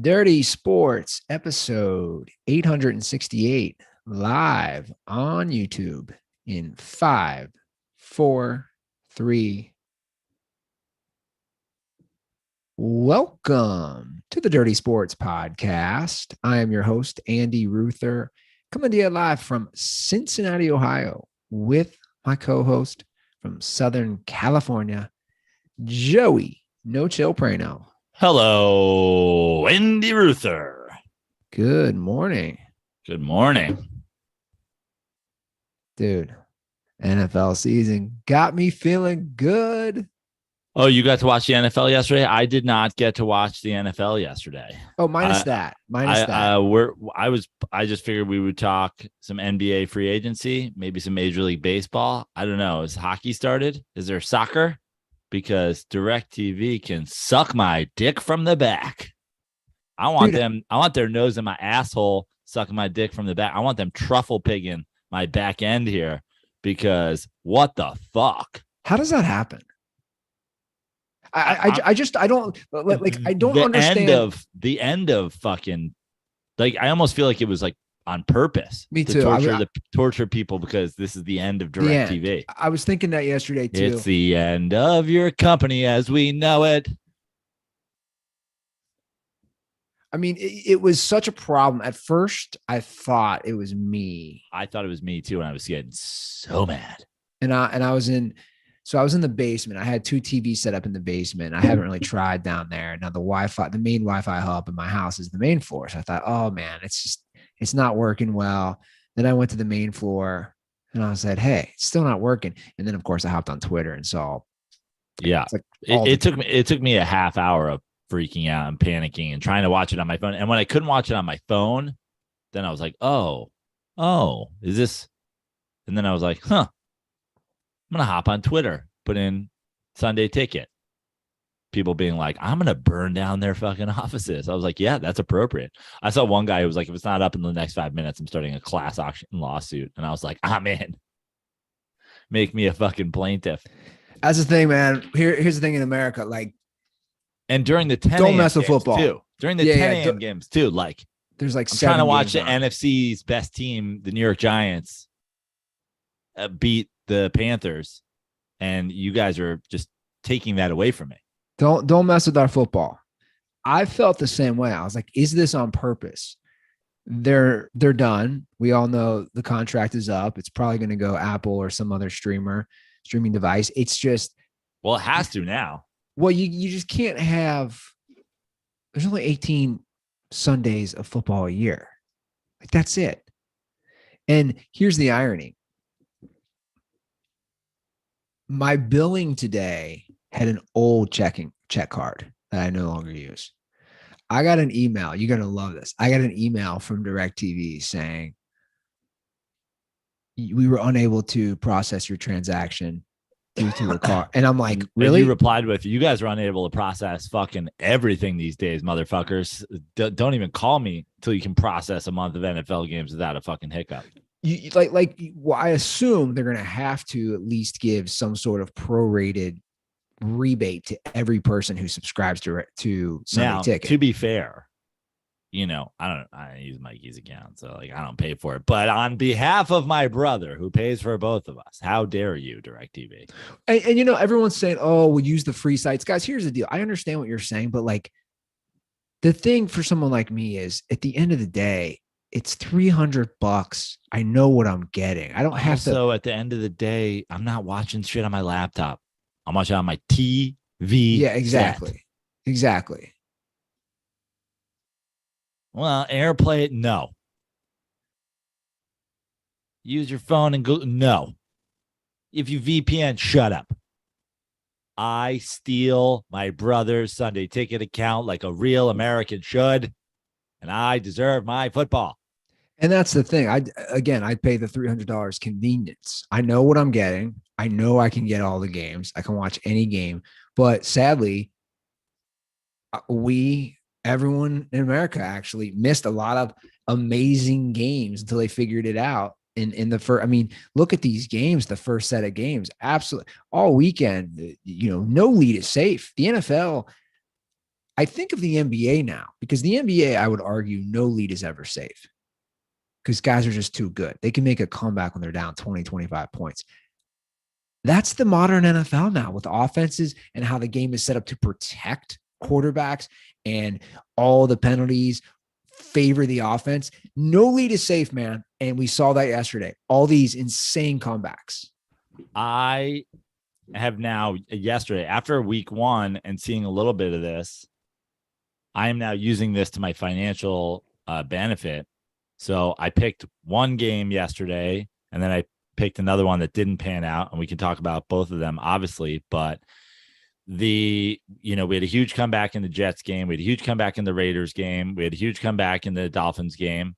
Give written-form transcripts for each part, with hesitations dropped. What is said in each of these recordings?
Dirty Sports, episode 868, live on YouTube in 5, 4, 3. Welcome to the Dirty Sports Podcast. I am your host, Andy Ruther, coming to you live from Cincinnati, Ohio, with my co-host from Southern California, Joey No Chill Praino. Hello, Andy Ruther. Good morning. Good morning. Dude, NFL season got me feeling good. Oh, you got to watch the NFL yesterday? I did not get to watch the NFL yesterday. Oh, minus that. I just figured we would talk some NBA free agency, maybe some Major League Baseball. I don't know. Is hockey started? Is there soccer? Because DirecTV can suck my dick from the back. I want their nose in my asshole sucking my dick from the back. I want them truffle pigging my back end here because what the fuck? How does that happen? I don't understand. The end of fucking, like, I almost feel like it was like on purpose. Me too. Torture people because this is the end of DirecTV. I was thinking that yesterday too. It's the end of your company as we know it. I mean, it was such a problem. At first, I thought it was me. I thought it was me too, and I was getting so mad. And I was in the basement. I had two TVs set up in the basement. I haven't really tried down there. Now the main Wi-Fi hub in my house is the main floor. So I thought, oh man, it's not working well. Then I went to the main floor and I said, hey, it's still not working. And then of course I hopped on Twitter and saw. Yeah. It took me a half hour of freaking out and panicking and trying to watch it on my phone. And when I couldn't watch it on my phone, then I was like, oh, is this? And then I was like, I'm going to hop on Twitter, put in Sunday Ticket. People being like, I'm going to burn down their fucking offices. I was like, yeah, that's appropriate. I saw one guy who was like, if it's not up in the next 5 minutes, I'm starting a class action lawsuit. And I was like, I'm in. Make me a fucking plaintiff. That's the thing, man. Here's the thing in America. Like, and during the 10 don't mess with football too. During the 10 a.m. games too. Like, there's like I'm trying to watch the NFC's best team, the New York Giants, beat the Panthers. And you guys are just taking that away from me. Don't mess with our football. I felt the same way. I was like, is this on purpose? They're done. We all know the contract is up. It's probably going to go Apple or some other streaming device. It's just, well, it has to now. Well, you just can't have. There's only 18 Sundays of football a year. Like, that's it. And here's the irony. My billing today had an old check card that I no longer use. I got an email. You're going to love this. I got an email from DirecTV saying we were unable to process your transaction due to a car. And I'm like, really? And you replied with, you guys are unable to process fucking everything these days, motherfuckers. Don't even call me until you can process a month of NFL games without a fucking hiccup. I assume they're going to have to at least give some sort of prorated rebate to every person who subscribes to Sunday Ticket. To be fair, I use Mikey's account, so like I don't pay for it. But on behalf of my brother who pays for both of us, how dare you, DirecTV? And everyone's saying, oh, we'll use the free sites. Guys, here's the deal. I understand what you're saying, but like the thing for someone like me is at the end of the day, it's $300. I know what I'm getting. I don't have to. So at the end of the day, I'm not watching shit on my laptop. I'm watching on my TV. Yeah, exactly. Set. Exactly. Well, AirPlay, no. Use your phone and go. No. If you VPN, shut up. I steal my brother's Sunday Ticket account like a real American should, and I deserve my football. And that's the thing. I'd pay the $300 convenience. I know what I'm getting. I know I can get all the games. I can watch any game. But sadly, everyone in America actually missed a lot of amazing games until they figured it out. In the first, I mean, look at these games, the first set of games, absolutely all weekend, no lead is safe. The NFL, I think of the NBA now, because the NBA, I would argue, no lead is ever safe because guys are just too good. They can make a comeback when they're down 20, 25 points. That's the modern NFL now with offenses and how the game is set up to protect quarterbacks and all the penalties favor the offense. No lead is safe, man. And we saw that yesterday. All these insane comebacks. I have now, yesterday, after week one and seeing a little bit of this, I am now using this to my financial benefit. So I picked one game yesterday, and then I picked another one that didn't pan out, and we can talk about both of them, obviously. But we had a huge comeback in the Jets game. We had a huge comeback in the Raiders game. We had a huge comeback in the Dolphins game.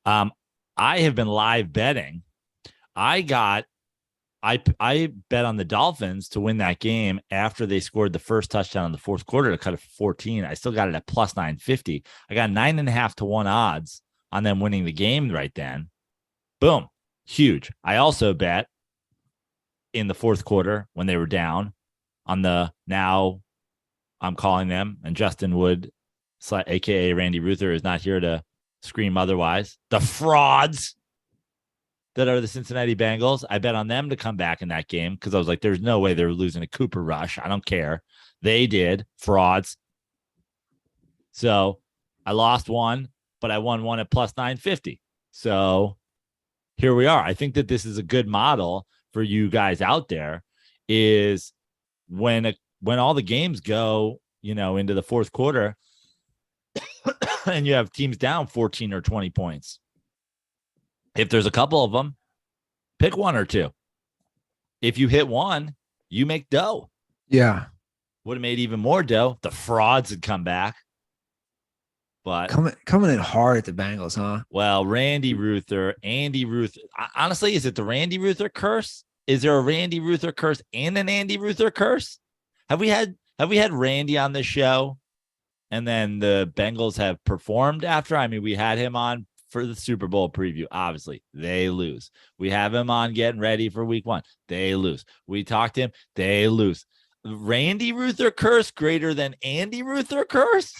I have been live betting. I bet on the Dolphins to win that game after they scored the first touchdown in the fourth quarter to cut it 14. I still got it at plus 950. I got 9.5 to 1 odds on them winning the game right then. Boom. Huge. I also bet in the fourth quarter when they were down on the, now I'm calling them, and Justin Wood, aka Randy Ruther, is not here to scream otherwise, the frauds that are the Cincinnati Bengals. I bet on them to come back in that game because I was like, there's no way they're losing a Cooper Rush. I don't care. They did. Frauds. So I lost one, but I won one at plus 950. So here we are. I think that this is a good model for you guys out there, is when all the games go, into the fourth quarter and you have teams down 14 or 20 points. If there's a couple of them, pick one or two. If you hit one, you make dough. Yeah. Would have made even more dough. The frauds had come back. But coming in hard at the Bengals, huh? Well, Andy Ruther. Honestly, is it the Randy Ruther curse? Is there a Randy Ruther curse and an Andy Ruther curse? Have we had Randy on the show and then the Bengals have performed after? I mean, we had him on for the Super Bowl preview. Obviously, they lose. We have him on getting ready for week one. They lose. We talked to him. They lose. Randy Ruther curse greater than Andy Ruther curse?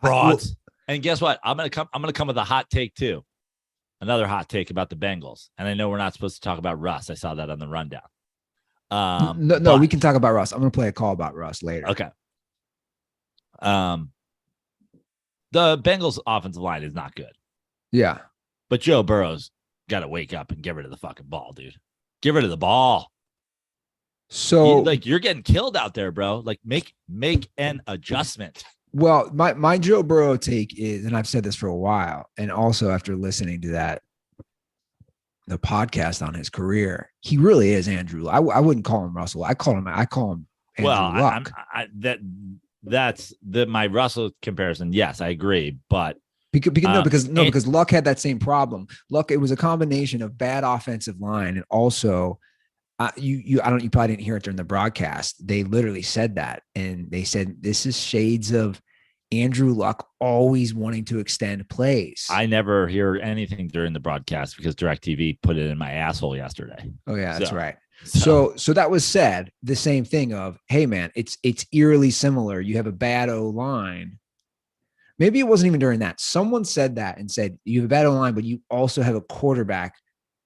Frauds. And guess what? I'm gonna come with a hot take too. Another hot take about the Bengals. And I know we're not supposed to talk about Russ. I saw that on the rundown. No, we can talk about Russ. I'm gonna play a call about Russ later. Okay. The Bengals offensive line is not good. Yeah. But Joe Burrow's got to wake up and get rid of the fucking ball, dude. Get rid of the ball. So you're getting killed out there, bro. Like make an adjustment. Well, my Joe Burrow take is, and I've said this for a while, and also after listening to the podcast on his career, he really is Andrew. I wouldn't call him Russell. I call him Andrew Luck. That's my Russell comparison. Yes, I agree, but because Luck had that same problem. Luck, it was a combination of bad offensive line and also. You probably didn't hear it during the broadcast. They literally said that, and they said this is shades of Andrew Luck always wanting to extend plays. I never hear anything during the broadcast because DirecTV put it in my asshole yesterday. Oh yeah, that's right. So that was said. The same thing of, hey man, it's eerily similar. You have a bad O-line. Maybe it wasn't even during that. Someone said that and said you have a bad O-line, but you also have a quarterback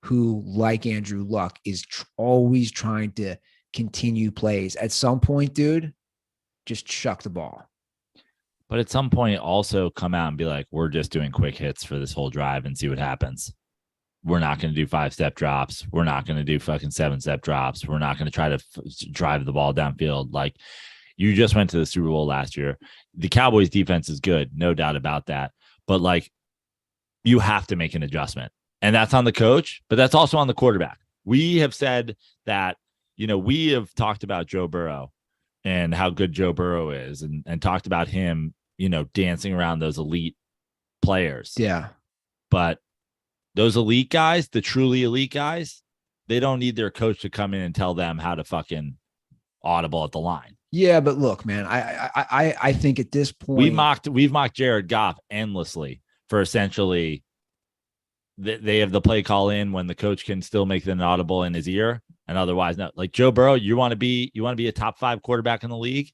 who, like Andrew Luck, is always trying to continue plays. At some point, dude, just chuck the ball. But at some point, also come out and be like, we're just doing quick hits for this whole drive and see what happens. We're not going to do 5-step drops. We're not going to do fucking 7-step drops. We're not going to try to drive the ball downfield. Like, you just went to the Super Bowl last year. The Cowboys defense is good, no doubt about that. But, like, you have to make an adjustment. And that's on the coach, but that's also on the quarterback. We have said that, we have talked about Joe Burrow and how good Joe Burrow is and talked about him, dancing around those elite players. Yeah. But those elite guys, the truly elite guys, they don't need their coach to come in and tell them how to fucking audible at the line. Yeah, but look, man, I think at this point we've mocked Jared Goff endlessly for essentially they have the play call in when the coach can still make an audible in his ear, and otherwise no. Like Joe Burrow, you want to be a top 5 quarterback in the league,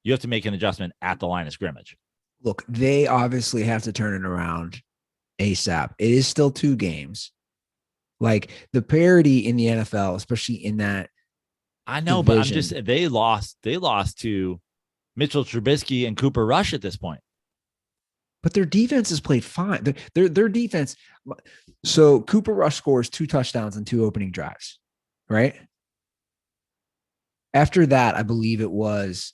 you have to make an adjustment at the line of scrimmage. Look, they obviously have to turn it around ASAP. It is still 2 games. Like the parity in the NFL, especially in that. I know, division, but I'm just they lost to Mitchell Trubisky and Cooper Rush at this point. But their defense has played fine. Their defense. So Cooper Rush scores 2 touchdowns and 2 opening drives, right? After that, I believe it was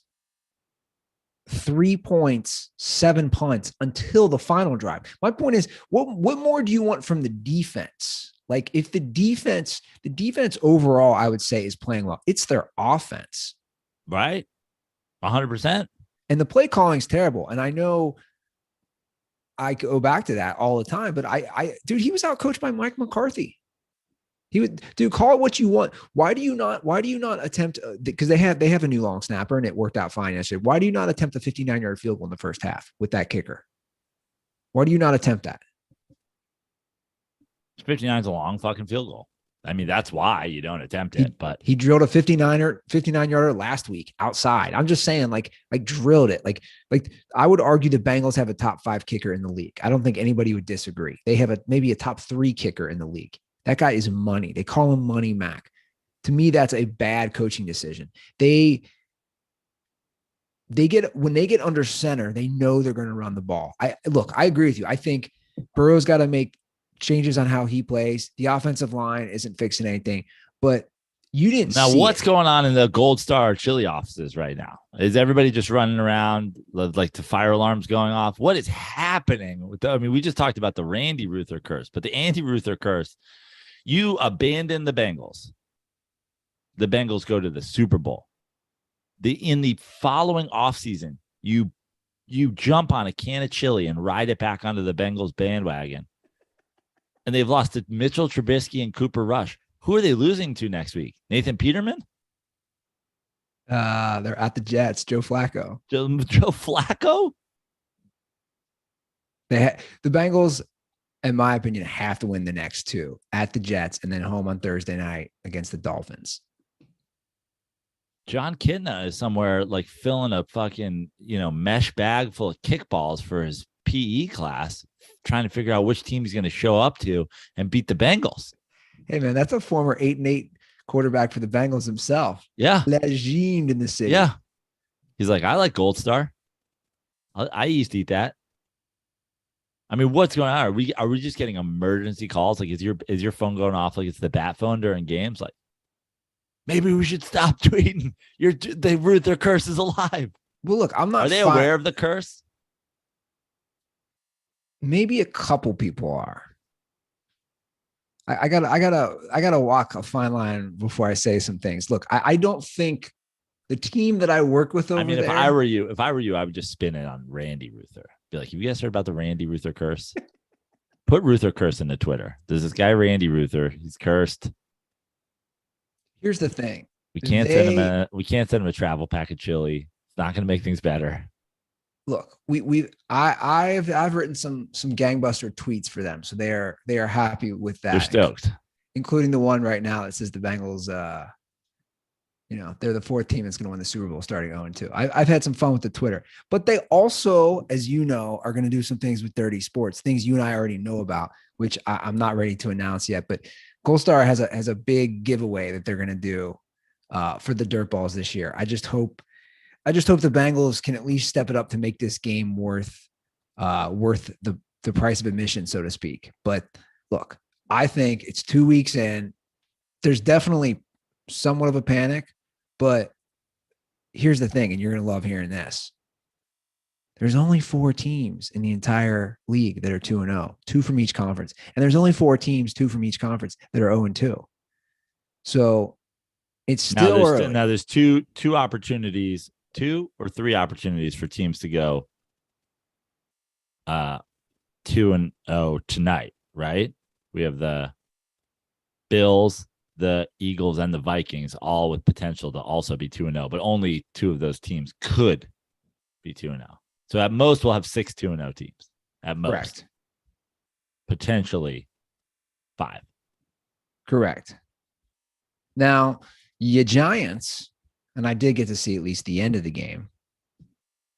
3 points, 7 punts until the final drive. My point is, what more do you want from the defense? Like if the defense overall, I would say is playing well. It's their offense. Right. 100%. And the play calling is terrible. And I know I go back to that all the time, but dude, he was outcoached by Mike McCarthy. He would, dude, call it what you want. Why do you not attempt, because they have a new long snapper and it worked out fine yesterday. Why do you not attempt a 59-yard field goal in the first half with that kicker? Why do you not attempt that? 59 is a long fucking field goal. I mean, that's why you don't attempt it. But he drilled a 59-yarder last week outside. I'm just saying, like drilled it. Like I would argue the Bengals have a top 5 kicker in the league. I don't think anybody would disagree. They have maybe a top 3 kicker in the league. That guy is money. They call him Money Mac. To me, that's a bad coaching decision. When they get under center, they know they're going to run the ball. I agree with you. I think Burrow's got to make changes on how he plays. The offensive line isn't fixing anything, but you didn't now see what's it. Going on in the Gold Star chili offices right now? Is everybody just running around like the fire alarms going off? What is happening with we just talked about the Randy Ruther curse, but the anti Ruther curse, you abandon the Bengals. The Bengals go to the Super Bowl. In the following offseason, you jump on a can of chili and ride it back onto the Bengals bandwagon. And they've lost to Mitchell Trubisky and Cooper Rush. Who are they losing to next week? Nathan Peterman? They're at the Jets. Joe Flacco. Joe Flacco? The Bengals, in my opinion, have to win the next 2 at the Jets and then home on Thursday night against the Dolphins. John Kidna is somewhere like filling a fucking, mesh bag full of kickballs for his PE class, trying to figure out which team he's going to show up to and beat the Bengals. Hey man, that's a former 8-8 quarterback for the Bengals himself. Yeah. Legend in the city. Yeah. He's like, I like Gold Star. I used to eat that. I mean, what's going on? Are we just getting emergency calls? Like, is your phone going off like it's the bat phone during games? Like, maybe we should stop tweeting. Their curse is alive. Well, look, I'm not. Are they aware of the curse? Maybe a couple people are. I gotta walk a fine line before I say some things. Look, I don't think the team that I work with over there. If I were you, I would just spin it on Randy Ruther. Be like, have you guys heard about the Randy Ruther curse? Put Ruther Curse into Twitter. There's this guy Randy Ruther. He's cursed. Here's the thing. We can't send him a travel pack of chili. It's not going to make things better. Look, I've written some gangbuster tweets for them, so they are happy with that. They're stoked, including the one right now that says the Bengals. They're the 4th team that's going to win the Super Bowl starting 0-2. I've had some fun with the Twitter, but they also, as you know, are going to do some things with Dirty Sports, things you and I already know about, which I'm not ready to announce yet. But Gold Star has a big giveaway that they're going to do for the DirtBalls this year. I just hope the Bengals can at least step it up to make this game worth the price of admission, so to speak. But look, I think it's 2 weeks in. There's definitely somewhat of a panic, but here's the thing, and you're going to love hearing this. There's only 4 teams in the entire league that are 2-0, 2 from each conference. And there's only 4 teams, 2 from each conference, that are 0-2. So it's still early. Now there's two opportunities, 2 or 3 opportunities for teams to go 2-0 tonight, right? We have the Bills, the Eagles, and the Vikings, all with potential to also be 2-0, but only 2 of those teams could be 2-0. So at most, we'll have 6 2-0 teams. At most. Correct. Potentially 5. Correct. Now, your Giants, and I did get to see at least the end of the game.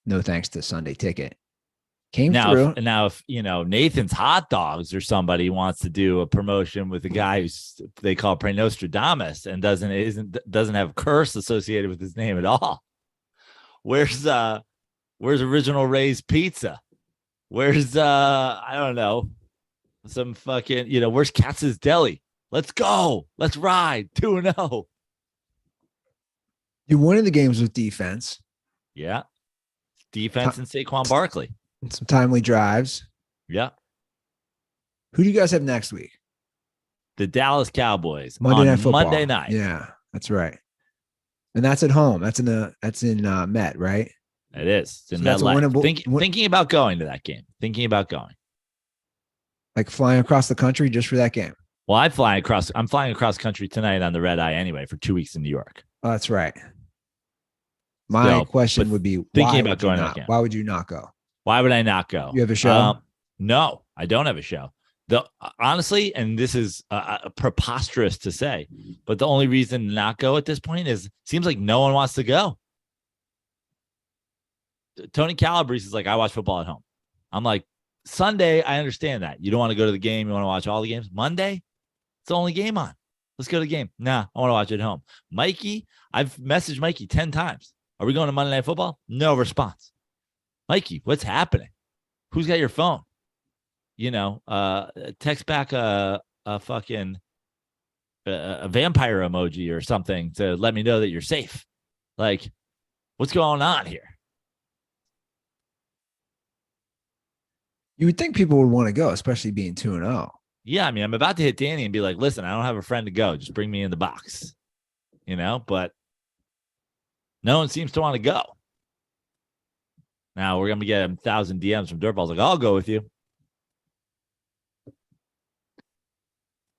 No thanks to Sunday Ticket. Came through. If Nathan's Hot Dogs or somebody wants to do a promotion with a guy who's they call Praino and doesn't have curse associated with his name at all. Where's Original Ray's Pizza? Where's I don't know, some fucking where's Katz's Deli? Let's go. Let's ride 2-0. You won in the games with defense. Yeah. Defense and Saquon Barkley. And some timely drives. Yeah. Who do you guys have next week? The Dallas Cowboys. Monday Night Football. Monday night. Yeah, that's right. And that's at home. That's in Met, right? It is. It's in that's winnable. Thinking about going to that game. Thinking about going. Like flying across the country just for that game. Well, I'm flying across country tonight on the red eye anyway for 2 weeks in New York. Oh, that's right. My question would be thinking about going to that game. Why would you not go? Why would I not go? You have a show? No, I don't have a show. Honestly, and this is preposterous to say, but the only reason to not go at this point is it seems like no one wants to go. Tony Calabrese is like, I watch football at home. I'm like, Sunday, I understand that. You don't want to go to the game. You want to watch all the games. Monday, it's the only game on. Let's go to the game. Nah, I want to watch it at home. Mikey, I've messaged Mikey 10 times. Are we going to Monday Night Football? No response. Mikey, what's happening? Who's got your phone? Text back a fucking a vampire emoji or something to let me know that you're safe. Like, what's going on here? You would think people would want to go, especially being 2-0. Yeah, I mean, I'm about to hit Danny and be like, listen, I don't have a friend to go. Just bring me in the box. But no one seems to want to go. Now we're going to get 1,000 DMs from DirtBalls like, I'll go with you.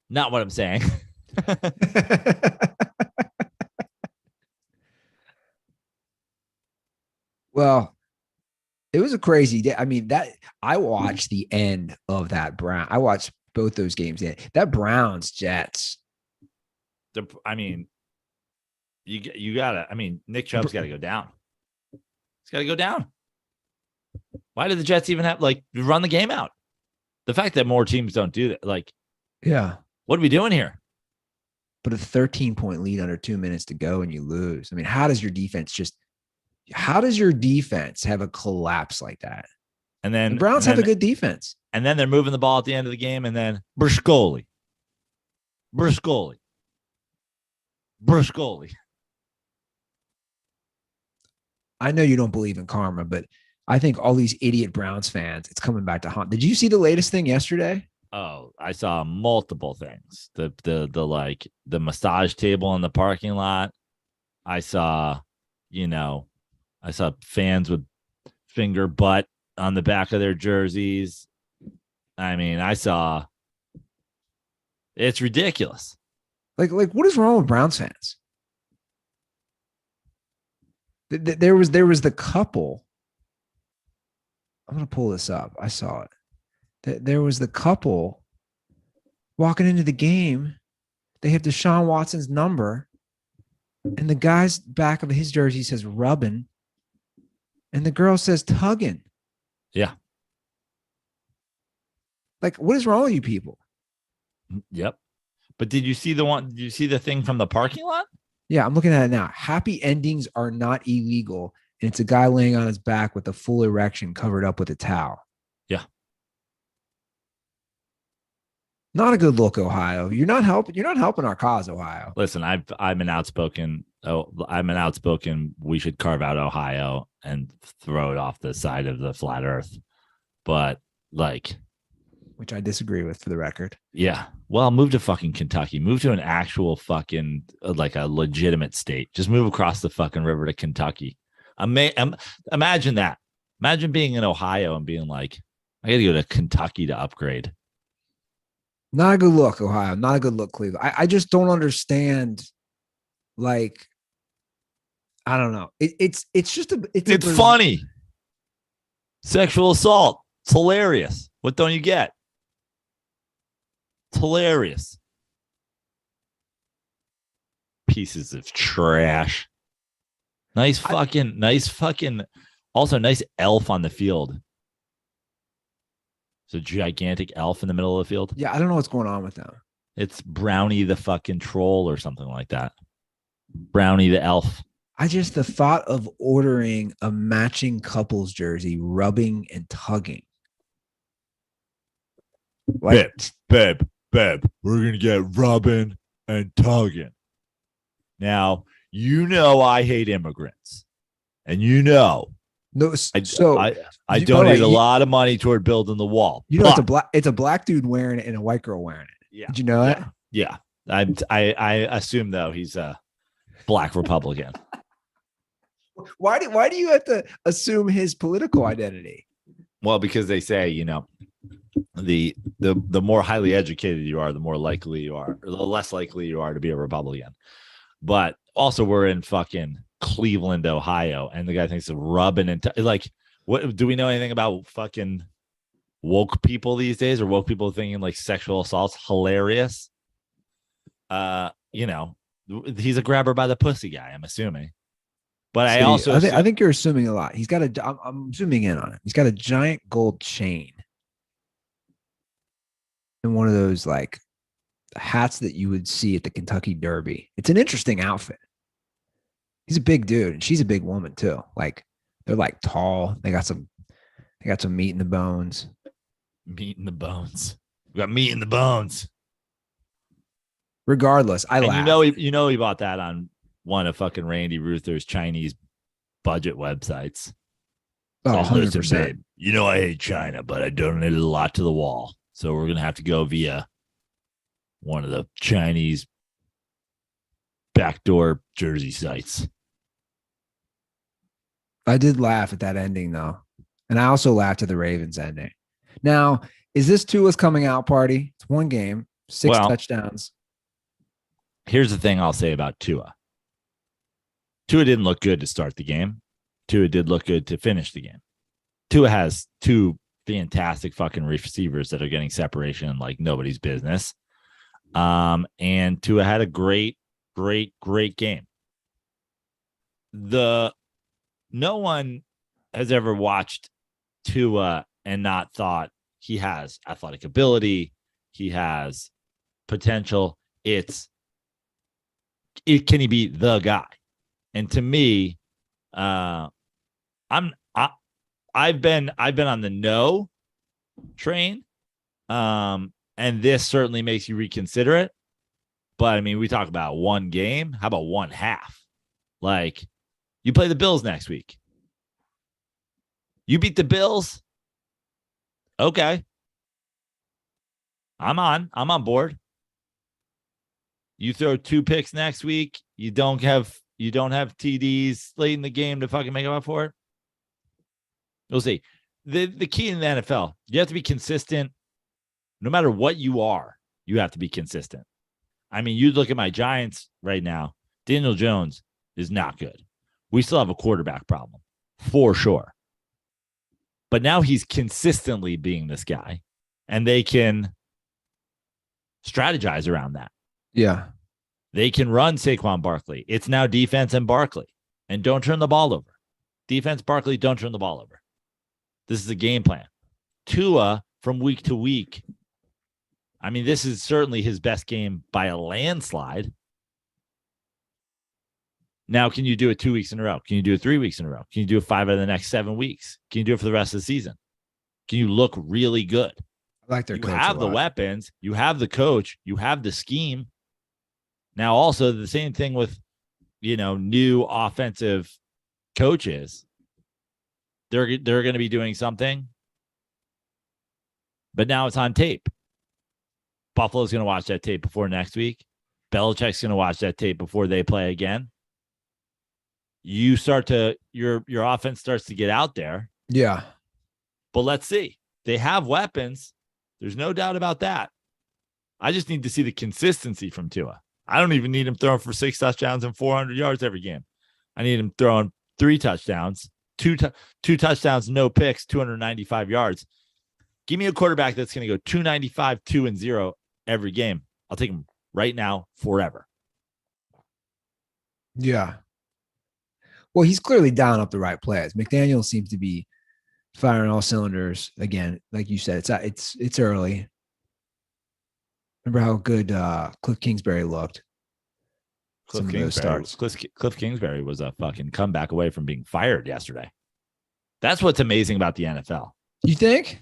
Not what I'm saying. Well, it was a crazy day. I mean, I watched the end of that I watched both those games. That Browns Jets. I mean, you gotta. I mean, Nick Chubb's got to go down. He's got to go down. Why did the Jets even have run the game out? The fact that more teams don't do that, yeah, what are we doing here? But a 13-point lead under 2 minutes to go and you lose. I mean, how does your defense have a collapse like that? And then the Browns have a good defense. And then they're moving the ball at the end of the game. And then Bruscoli. I know you don't believe in karma, but I think all these idiot Browns fans, it's coming back to haunt. Did you see the latest thing yesterday? Oh, I saw multiple things. The massage table in the parking lot. I saw fans with finger butt on the back of their jerseys. I mean, it's ridiculous. Like what is wrong with Browns fans? There was the couple. I'm going to pull this up. I saw it. There was the couple walking into the game. They have Deshaun Watson's number, and the guy's back of his jersey says rubbing, and the girl says tugging. Yeah. Like, what is wrong with you people? Yep. But did you see the thing from the parking lot? Yeah, I'm looking at it now. Happy endings are not illegal. And it's a guy laying on his back with a full erection covered up with a towel. Yeah. Not a good look, Ohio. You're not helping our cause, Ohio. Listen, I'm an outspoken we should carve out Ohio and throw it off the side of the flat earth. But which I disagree with, for the record. Yeah. Well, move to fucking Kentucky. Move to an actual fucking a legitimate state. Just move across the fucking river to Kentucky. Imagine that. Imagine being in Ohio and being like, I got to go to Kentucky to upgrade. Not a good look, Ohio. Not a good look, Cleveland. I just don't understand. I don't know. It's funny. Sexual assault. It's hilarious. What don't you get? It's hilarious. Pieces of trash. Nice fucking. Also, nice elf on the field. It's a gigantic elf in the middle of the field. Yeah, I don't know what's going on with them. It's Brownie the fucking troll or something like that. Brownie the elf. The thought of ordering a matching couples jersey, rubbing and tugging. Like, babe, we're going to get rubbing and tugging. Now, I hate immigrants. And No, I donate a lot of money toward building the wall. It's a black dude wearing it and a white girl wearing it. Yeah. Did you know that? Yeah. I assume though he's a black Republican. Why do you have to assume his political identity? Well, because they say, the more highly educated you are, the more likely you are, or the less likely you are to be a Republican. But also we're in fucking Cleveland, Ohio, and the guy thinks of rubbing and what do we know anything about fucking woke people these days, or woke people thinking like sexual assault's hilarious? He's a grabber by the pussy guy, I'm assuming. But I think you're assuming a lot. I'm zooming in on it. He's got a giant gold chain and one of those like hats that you would see at the Kentucky Derby. It's an interesting outfit. He's a big dude, and she's a big woman too. Like they're like tall. They got some meat in the bones. Meat in the bones. We got meat in the bones. Regardless, I laugh. He bought that on one of fucking Randy Ruther's Chinese budget websites. Oh, 100%. I hate China, but I donated a lot to the wall. So we're going to have to go via one of the Chinese backdoor jersey sites. I did laugh at that ending, though. And I also laughed at the Ravens ending. Now, is this Tua's coming out party? It's one game, 6 touchdowns. Here's the thing I'll say about Tua. Tua didn't look good to start the game. Tua did look good to finish the game. Tua has 2 fantastic fucking receivers that are getting separation like nobody's business. And Tua had a great game. No one has ever watched Tua and not thought he has athletic ability, he has potential. Can he be the guy? And to me, I've been on the no train. And this certainly makes you reconsider it. But I mean, we talk about one game. How about one half? Like, you play the Bills next week. You beat the Bills. Okay. I'm on board. You throw 2 picks next week. You don't have TDs late in the game to fucking make up for it. We'll see. The key in the NFL, you have to be consistent. No matter what you are, you have to be consistent. I mean, you look at my Giants right now. Daniel Jones is not good. We still have a quarterback problem, for sure. But now he's consistently being this guy, and they can strategize around that. Yeah. They can run Saquon Barkley. It's now defense and Barkley. And don't turn the ball over. Defense, Barkley, don't turn the ball over. This is a game plan. Tua, from week to week, I mean, this is certainly his best game by a landslide. Now, can you do it 2 weeks in a row? Can you do it 3 weeks in a row? Can you do it 5 out of the next 7 weeks? Can you do it for the rest of the season? Can you look really good? I like their coach. You have the weapons. You have the coach. You have the scheme. Now, also the same thing with, new offensive coaches. They're going to be doing something, but now it's on tape. Buffalo's going to watch that tape before next week. Belichick's going to watch that tape before they play again. You start to your offense starts to get out there. Yeah, but let's see. They have weapons. There's no doubt about that. I just need to see the consistency from Tua. I don't even need him throwing for 6 touchdowns and 400 yards every game. I need him throwing 3 touchdowns, two touchdowns, no picks, 295 yards. Give me a quarterback that's going to go 295, 2-0 every game. I'll take him right now forever. Yeah. Well, he's clearly dialing up the right plays. McDaniel seems to be firing all cylinders again. Like you said, it's early. Remember how good Cliff Kingsbury looked? Cliff Kingsbury was a fucking comeback away from being fired yesterday. That's what's amazing about the NFL. You think?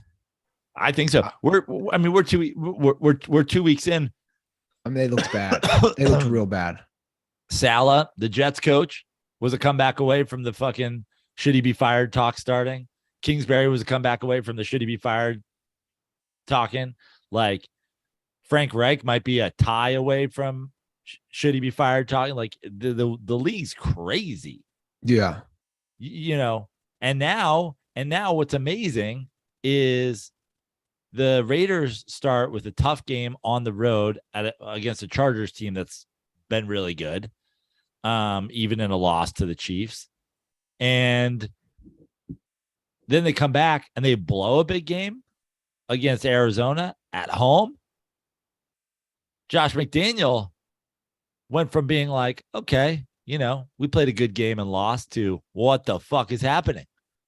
I think so. We're 2 weeks in. I mean, they looked bad. They looked real bad. Saleh, the Jets coach, was a comeback away from the fucking should he be fired talk starting. Kingsbury was a comeback away from the should he be fired talking. Like Frank Reich might be a tie away from should he be fired talking. Like the league's crazy. Yeah. You know, and now what's amazing is the Raiders start with a tough game on the road against a Chargers team that's been really good, even in a loss to the Chiefs. And then they come back and they blow a big game against Arizona at home. Josh McDaniel went from being like, okay, you know, we played a good game and lost to what the fuck is happening?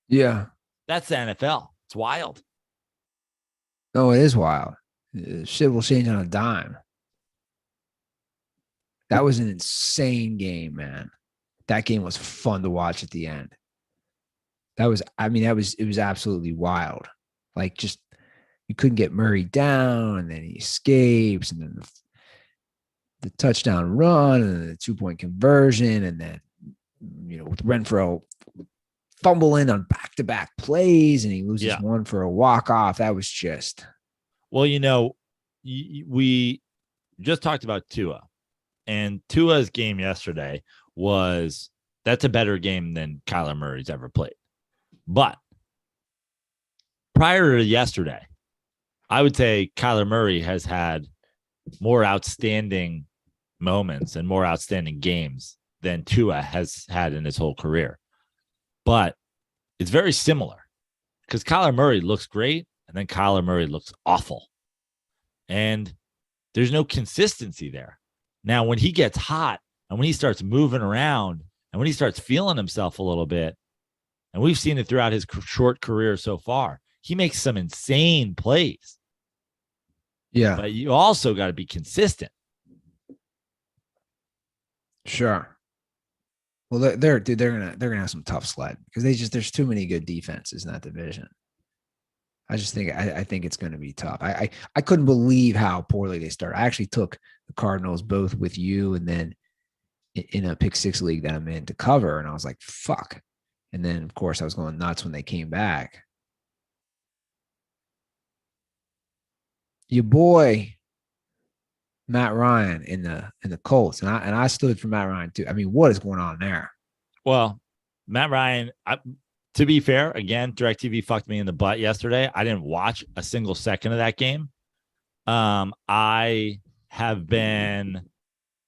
Yeah. That's the NFL. It's wild. No, it is wild. Shit will change on a dime. That was an insane game, man. That game was fun to watch at the end. It was absolutely wild. Like, just, you couldn't get Murray down, and then he escapes, and then the touchdown run, and then the 2-point conversion, and then, you know, with Renfro fumbling on back-to-back plays, and he loses one for a walk-off. That was just. Well, you know, we just talked about Tua, and Tua's game yesterday that's a better game than Kyler Murray's ever played. But prior to yesterday, I would say Kyler Murray has had more outstanding moments and more outstanding games than Tua has had in his whole career. But it's very similar because Kyler Murray looks great and then Kyler Murray looks awful. And there's no consistency there. Now, when he gets hot and when he starts moving around and when he starts feeling himself a little bit, and we've seen it throughout his short career so far, he makes some insane plays. Yeah. But you also got to be consistent. Sure. Well, they're gonna have some tough sled because there's too many good defenses in that division. I think it's going to be tough. I couldn't believe how poorly they started. I actually took the Cardinals both with you and then in a pick six league that I'm in to cover, and I was like, fuck. And then of course I was going nuts when they came back. Your boy Matt Ryan in the Colts, and I stood for Matt Ryan too. I mean, what is going on there? Well, Matt Ryan, to be fair, again, DirecTV fucked me in the butt yesterday. I didn't watch a single second of that game. I have been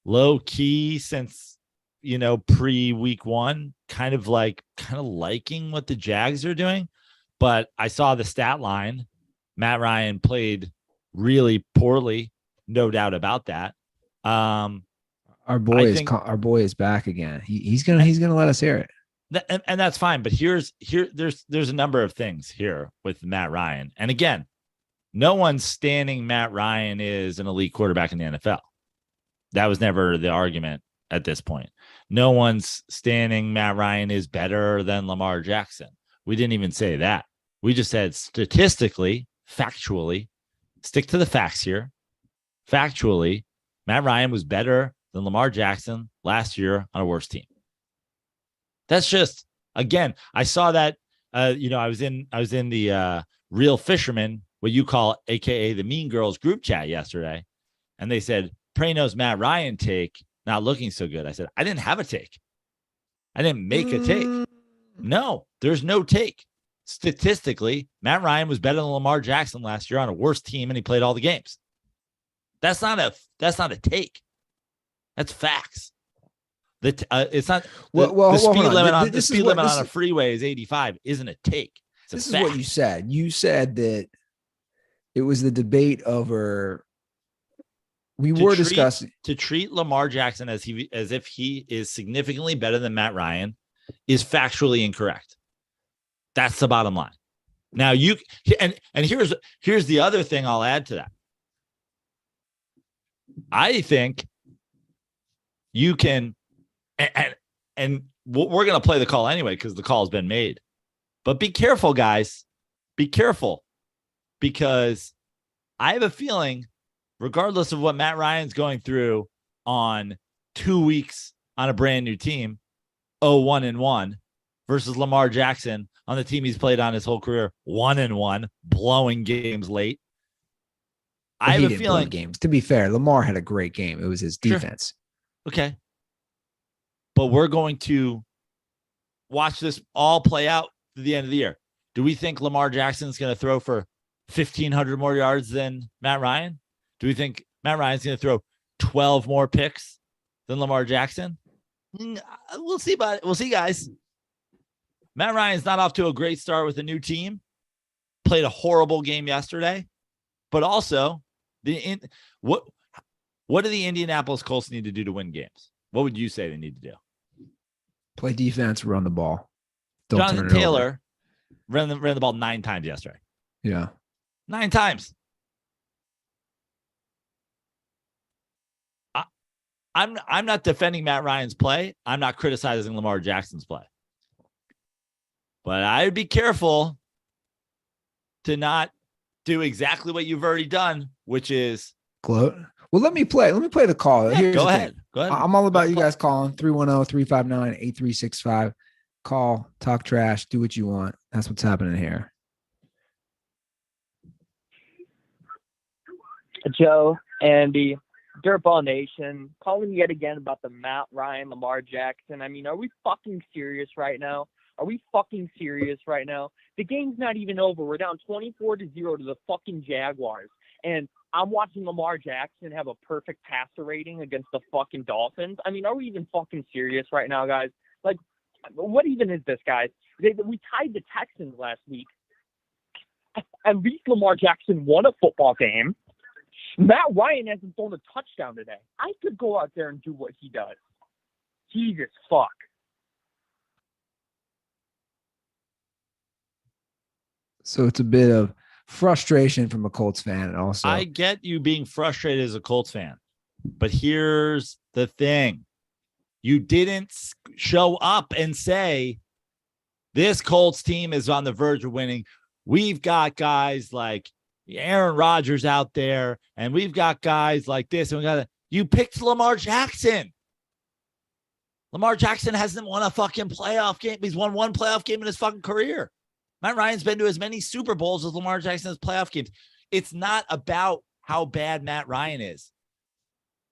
low key since, you know, pre-week one, kind of liking what the Jags are doing. But I saw the stat line. Matt Ryan played really poorly. No doubt about that. Our boy is back again. He's gonna let us hear it. And that's fine. But there's a number of things here with Matt Ryan. And again, no one's standing Matt Ryan is an elite quarterback in the NFL. That was never the argument at this point. No one's standing Matt Ryan is better than Lamar Jackson. We didn't even say that. We just said statistically, factually, stick to the facts here. Factually, Matt Ryan was better than Lamar Jackson last year on a worse team. That's just, again, I saw that, I was in the Real Fisherman, what you call AKA the Mean Girls group chat yesterday. And they said, Praino's Matt Ryan take not looking so good. I said, I didn't have a take. I didn't make a take. No, there's no take. Statistically, Matt Ryan was better than Lamar Jackson last year on a worse team, and he played all the games. That's not a take. That's facts. It's not. The speed limit on the speed limit on a freeway is 85. Isn't a take. This is what you said. You said that it was the debate over we were discussing to treat Lamar Jackson as if he is significantly better than Matt Ryan is factually incorrect. That's the bottom line. Now here's the other thing I'll add to that. I think you can, and we're going to play the call anyway because the call has been made. But be careful, guys. Be careful, because I have a feeling, regardless of what Matt Ryan's going through on 2 weeks on a brand new team, 0-1-1, versus Lamar Jackson on the team he's played on his whole career, 1-1, blowing games late. I have a feeling games. To be fair, Lamar had a great game. It was his defense. Sure. Okay. But we're going to watch this all play out to the end of the year. Do we think Lamar Jackson's going to throw for 1,500 more yards than Matt Ryan? Do we think Matt Ryan's going to throw 12 more picks than Lamar Jackson? We'll see, but we'll see, guys. Matt Ryan's not off to a great start with a new team. Played a horrible game yesterday, but also what do the Indianapolis Colts need to do to win games? What would you say they need to do? Play defense, run the ball. Don't Jonathan Taylor ran the ball 9 times yesterday. Yeah. 9 times. I'm not defending Matt Ryan's play. I'm not criticizing Lamar Jackson's play. But I would be careful to not do exactly what you've already done, which is gloat. Well, let me play the call. Yeah, go ahead. I'm all about you guys calling 310-359-8365. Call, talk trash, do what you want. That's what's happening here. Joe, Andy, DirtBall Nation, calling yet again about the Matt Ryan, Lamar Jackson. I mean, are we fucking serious right now? The game's not even over. We're down 24-0 to the fucking Jaguars. And I'm watching Lamar Jackson have a perfect passer rating against the fucking Dolphins. I mean, are we even fucking serious right now, guys? Like, what even is this, guys? We tied the Texans last week. At least Lamar Jackson won a football game. Matt Ryan hasn't thrown a touchdown today. I could go out there and do what he does. Jesus fuck. So it's a bit of frustration from a Colts fan. And also, I get you being frustrated as a Colts fan, but here's the thing. You didn't show up and say, this Colts team is on the verge of winning. We've got guys like Aaron Rodgers out there, and we've got guys like this. And you picked Lamar Jackson. Lamar Jackson hasn't won a fucking playoff game. He's won one playoff game in his fucking career. Matt Ryan's been to as many Super Bowls as Lamar Jackson's playoff games. It's not about how bad Matt Ryan is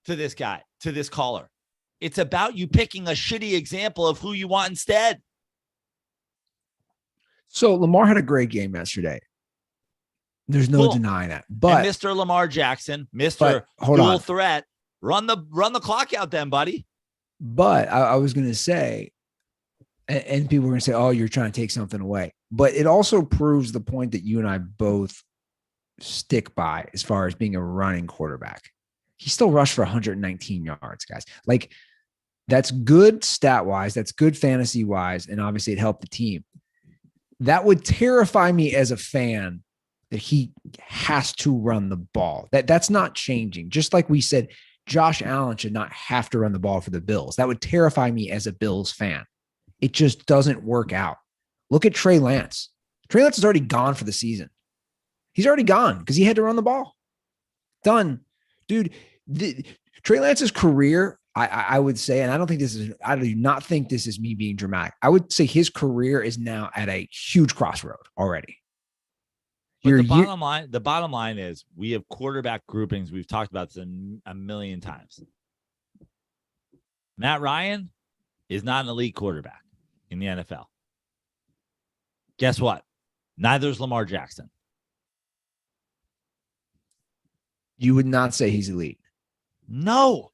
to this guy, to this caller. It's about you picking a shitty example of who you want instead. So Lamar had a great game yesterday. There's no denying that. But and Mr. Lamar Jackson, Mr. Dual Threat, run the clock out then, buddy. But I was going to say, and people were going to say, oh, you're trying to take something away. But it also proves the point that you and I both stick by as far as being a running quarterback. He still rushed for 119 yards, guys. Like, that's good stat-wise. That's good fantasy-wise. And obviously it helped the team. That would terrify me as a fan that he has to run the ball. That's not changing. Just like we said, Josh Allen should not have to run the ball for the Bills. That would terrify me as a Bills fan. It just doesn't work out. Look at Trey Lance. Trey Lance is already gone for the season. He's already gone because he had to run the ball. Done. Dude, Trey Lance's career, I would say, and I do not think this is me being dramatic. I would say his career is now at a huge crossroad already. But the bottom line is we have quarterback groupings. We've talked about this a million times. Matt Ryan is not an elite quarterback in the NFL. Guess what? Neither is Lamar Jackson. You would not say he's elite. No.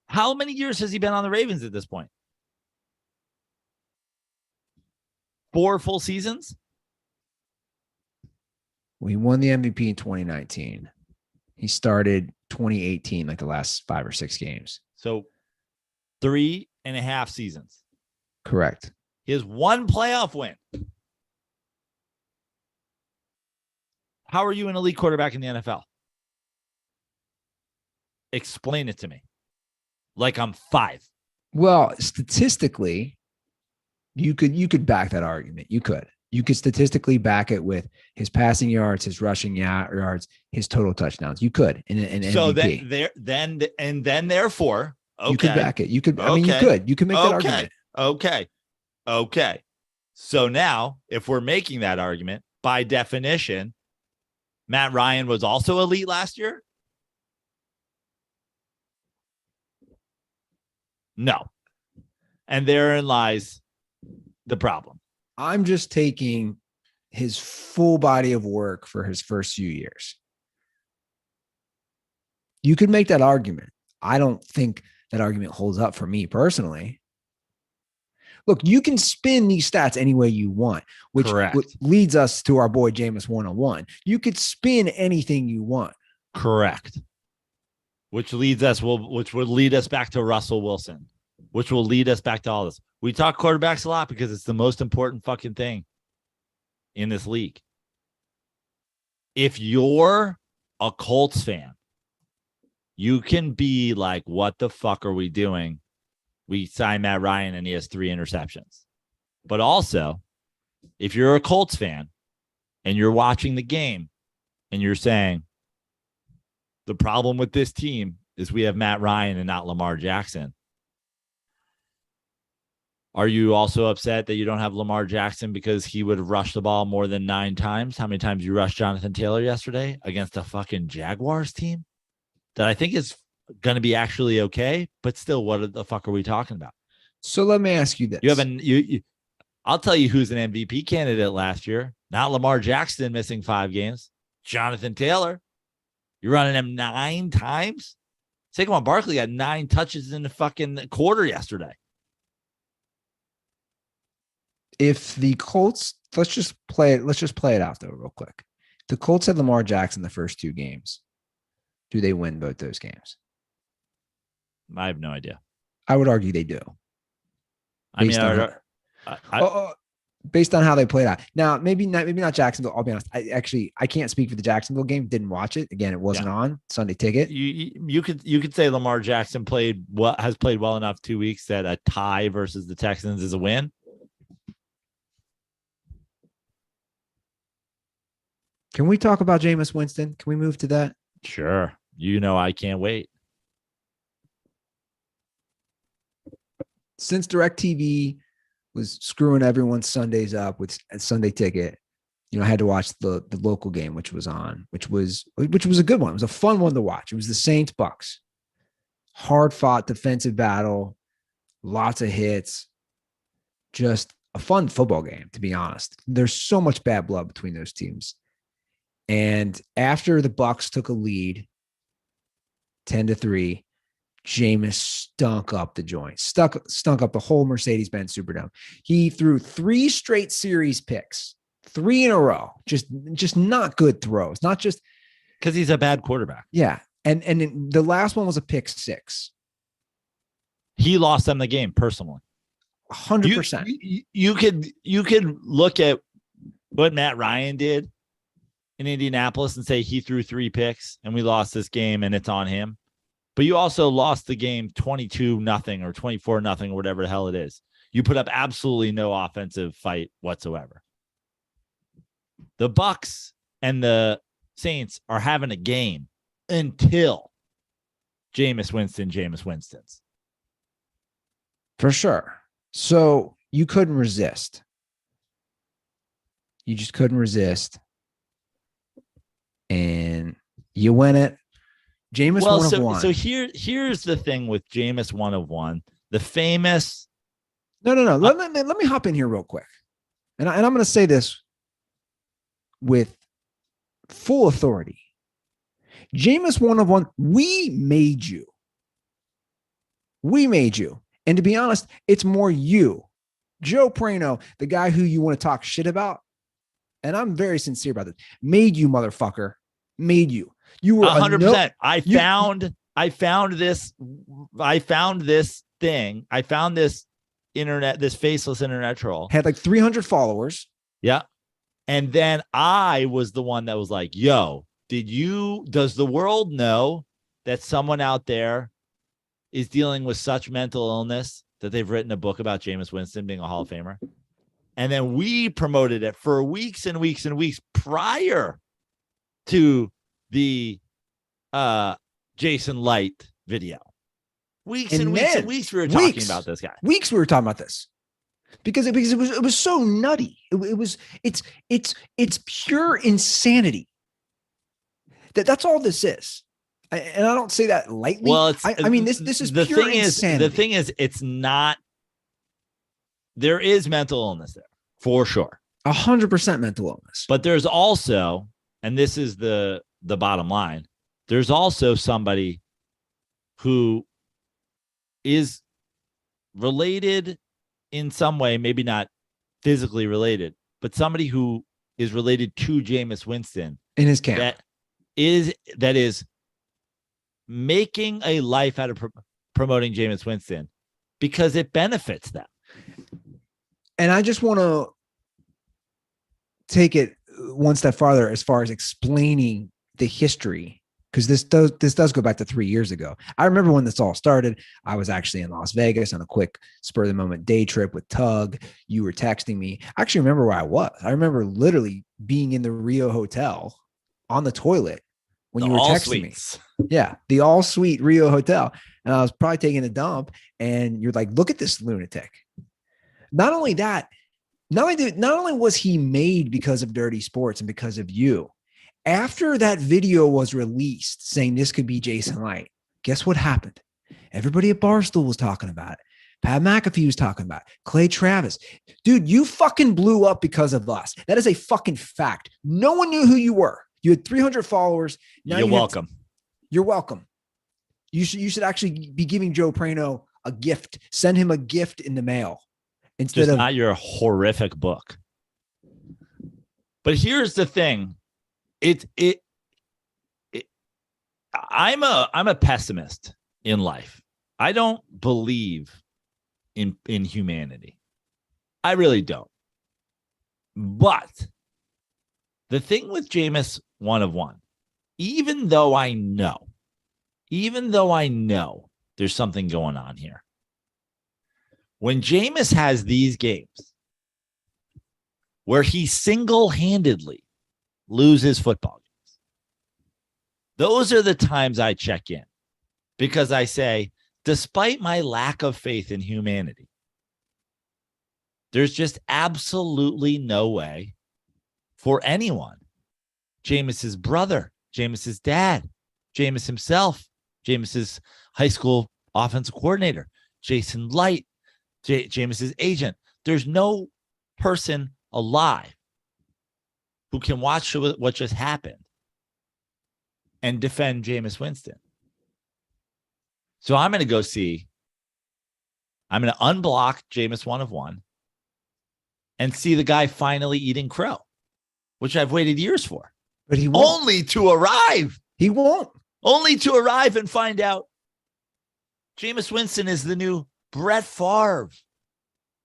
How many years has he been on the Ravens at this point? 4 full seasons? Well, he won the MVP in 2019. He started 2018, like the last 5 or 6 games. So 3.5 seasons. Correct. He has 1 playoff win. How are you an elite quarterback in the NFL? Explain it to me. Like I'm 5. Well, statistically, you could back that argument. You could statistically back it with his passing yards, his rushing yards, his total touchdowns. You could in so MVP. Therefore, okay. You could back it. You could. Okay. I mean, you could make that argument. Okay. So now, if we're making that argument, by definition, Matt Ryan was also elite last year. No. And therein lies the problem. I'm just taking his full body of work for his first few years. You could make that argument. I don't think that argument holds up for me personally. Look, you can spin these stats any way you want, which leads us to our boy Jameis 101. You could spin anything you want. Correct. Which would lead us back to Russell Wilson, which will lead us back to all this. We talk quarterbacks a lot because it's the most important fucking thing in this league. If you're a Colts fan, you can be like, what the fuck are we doing? We signed Matt Ryan and he has 3 interceptions. But also, if you're a Colts fan and you're watching the game and you're saying, the problem with this team is we have Matt Ryan and not Lamar Jackson. Are you also upset that you don't have Lamar Jackson because he would have rushed the ball more than 9 times? How many times you rushed Jonathan Taylor yesterday against a fucking Jaguars team that I think is going to be actually okay, but still, what the fuck are we talking about? So let me ask you this. I'll tell you who's an MVP candidate last year. Not Lamar Jackson missing 5 games. Jonathan Taylor. You're running him 9 times? Saquon Barkley got 9 touches in the fucking quarter yesterday. If the Colts, let's just play it out though, real quick. The Colts had Lamar Jackson the first 2 games. Do they win both those games? I have no idea. I would argue they do. Based on how they played out. Now, maybe not Jacksonville. I'll be honest. I can't speak for the Jacksonville game. Didn't watch it. Again, it wasn't on Sunday Ticket. You could say Lamar Jackson has played well enough 2 weeks that a tie versus the Texans is a win. Can we talk about Jameis Winston? Can we move to that? Sure. I can't wait. Since DirecTV was screwing everyone's Sundays up with a Sunday Ticket, I had to watch the local game, which was on, which was a good one. It was a fun one to watch. It was the Saints Bucks. Hard fought defensive battle, lots of hits, just a fun football game, to be honest. There's so much bad blood between those teams. And after the Bucks took a lead 10-3, Jameis stunk up the joint, stunk up the whole Mercedes-Benz Superdome. He threw 3 straight series picks, 3 in a row, just not good throws, not just because he's a bad quarterback. Yeah. And the last one was a pick 6. He lost them the game personally. 100%. You could look at what Matt Ryan did in Indianapolis and say he threw 3 picks and we lost this game and it's on him. But you also lost the game 22-0 or 24-0 or whatever the hell it is. You put up absolutely no offensive fight whatsoever. The Bucks and the Saints are having a game until Jameis Winston's. For sure. So you couldn't resist. You just couldn't resist. And you win it. Jameis 1 of 1. So here's the thing with Jameis 1 of 1. The famous. No. Let me hop in here real quick. And I'm going to say this with full authority. Jameis 1 of 1. We made you. And to be honest, it's more you. Joe Praino, the guy who you want to talk shit about, and I'm very sincere about this, made you, motherfucker. Made you. You were 100%. I found this thing. I found this internet, this faceless internet troll. Had like 300 followers. Yeah. And then I was the one that was like, yo, does the world know that someone out there is dealing with such mental illness that they've written a book about Jameis Winston being a Hall of Famer? And then we promoted it for weeks and weeks and weeks prior to the Jason Light video. Weeks and weeks we were talking about this guy. Weeks we were talking about this. Because it was so nutty. It's pure insanity. That's all this is. And I don't say that lightly. Well, I mean, this is pure insanity. The thing is, it's not. There is mental illness there for sure. 100% mental illness. But there's also, and this is the bottom line, there's also somebody who is related in some way, maybe not physically related, but somebody who is related to Jameis Winston in his camp that is making a life out of promoting Jameis Winston because it benefits them. And I just want to take it one step farther as far as explaining the history, because this does go back to 3 years ago. I remember when this all started. I was actually in Las Vegas on a quick spur of the moment day trip with Tug. You were texting me. I actually remember where I was. I remember literally being in the Rio Hotel on the toilet when you were texting me. Yeah, the all suite Rio Hotel. And I was probably taking a dump, and you're like, look at this lunatic. Not only that, not only was he made because of Dirty Sports and because of you, after that video was released saying this could be Jason Light, guess what happened? Everybody at Barstool was talking about it. Pat McAfee was talking about it. Clay Travis. Dude, you fucking blew up because of us. That is a fucking fact. No one knew who you were. You had 300 followers. Now you're welcome. You're welcome. You should actually be giving Joe Praino a gift. Send him a gift in the mail instead of not your horrific book. But here's the thing. I'm a pessimist in life. I don't believe in humanity. I really don't. But the thing with Jameis 1 of 1, even though I know there's something going on here, when Jameis has these games where he single-handedly loses football games, those are the times I check in, because I say, despite my lack of faith in humanity, there's just absolutely no way for anyone, Jameis's brother, Jameis's dad, Jameis himself, Jameis's high school offensive coordinator, Jason Light, Jameis's agent. There's no person alive who can watch what just happened and defend Jameis Winston. So I'm going to go see. I'm going to unblock Jameis 1 of 1 and see the guy finally eating crow, which I've waited years for. But he won't. Only to arrive. He won't. Only to arrive and find out Jameis Winston is the new Brett Favre.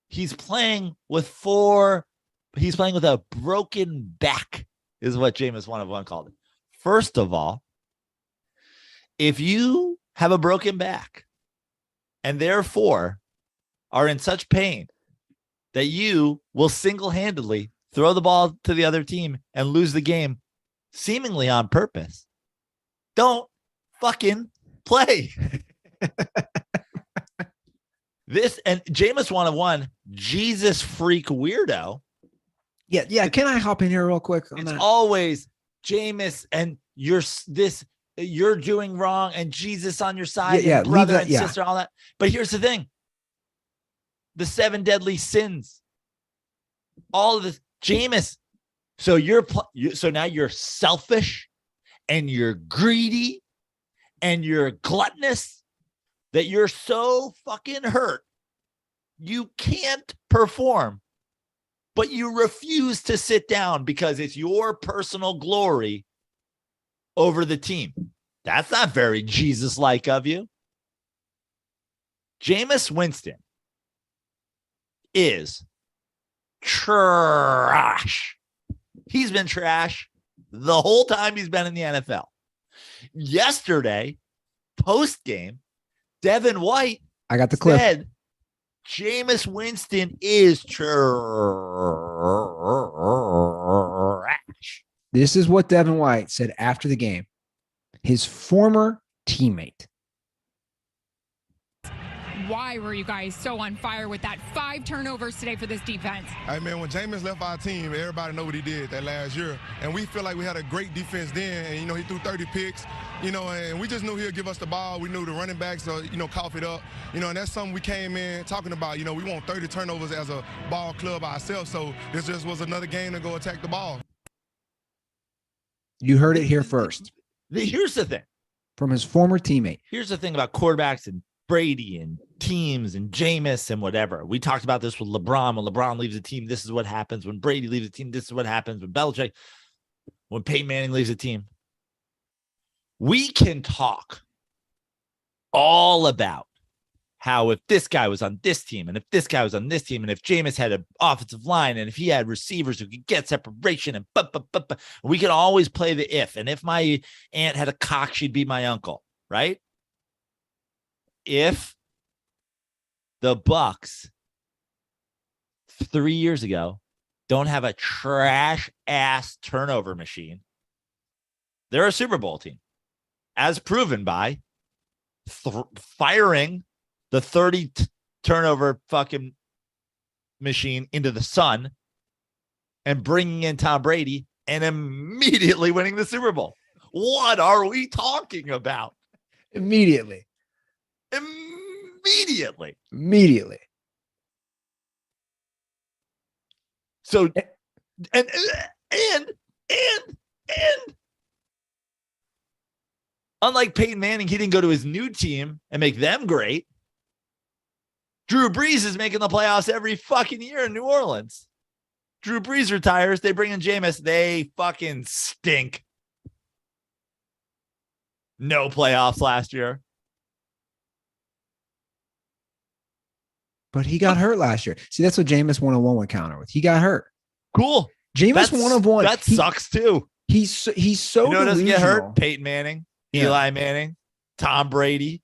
He's playing with a broken back, is what Jameis 1 of 1 called it. First of all, if you have a broken back and therefore are in such pain that you will single-handedly throw the ball to the other team and lose the game seemingly on purpose, don't fucking play. This and Jameis 1 of 1, Jesus freak weirdo. Yeah. Can I hop in here real quick? It's always Jameis and you're doing wrong and Jesus on your side, and brother and sister, all that. But here's the thing: the 7 deadly sins, all of this, Jameis. So so now you're selfish and you're greedy and you're gluttonous that you're so fucking hurt you can't perform but you refuse to sit down because it's your personal glory over the team. That's not very Jesus-like of you. Jameis Winston is trash. He's been trash the whole time he's been in the NFL. Yesterday, post-game, Devin White I got the clip. Said Jameis Winston is trash. This is what Devin White said after the game. His former teammate. Why were you guys so on fire with that 5 turnovers today for this defense? Hey, man, when Jameis left our team, everybody know what he did that last year. And we feel like we had a great defense then. And, he threw 30 picks, and we just knew he'd give us the ball. We knew the running backs, cough it up. And that's something we came in talking about. We want 30 turnovers as a ball club ourselves. So this just was another game to go attack the ball. You heard it here first. Here's the thing. From his former teammate. Here's the thing about quarterbacks and Brady and teams and Jameis and whatever. We talked about this with LeBron. When LeBron leaves a team, this is what happens. When Brady leaves a team, this is what happens. When Belichick, when Peyton Manning leaves a team. We can talk all about how if this guy was on this team and if this guy was on this team and if Jameis had an offensive line and if he had receivers who could get separation and we can always play the if. And if my aunt had a cock, she'd be my uncle, right? If the Bucs 3 years ago don't have a trash ass turnover machine, they're a Super Bowl team, as proven by firing the 30 turnover fucking machine into the sun and bringing in Tom Brady and immediately winning the Super Bowl. What are we talking about? Immediately. So, and unlike Peyton Manning, he didn't go to his new team and make them great. Drew Brees is making the playoffs every fucking year in New Orleans. Drew Brees retires. They bring in Jameis. They fucking stink. No playoffs last year. But he got hurt last year. See, that's what Jameis 101 would counter with. He got hurt. Cool. Jameis 101. That sucks too. He's so doesn't get hurt? Peyton Manning, Eli Manning, Tom Brady.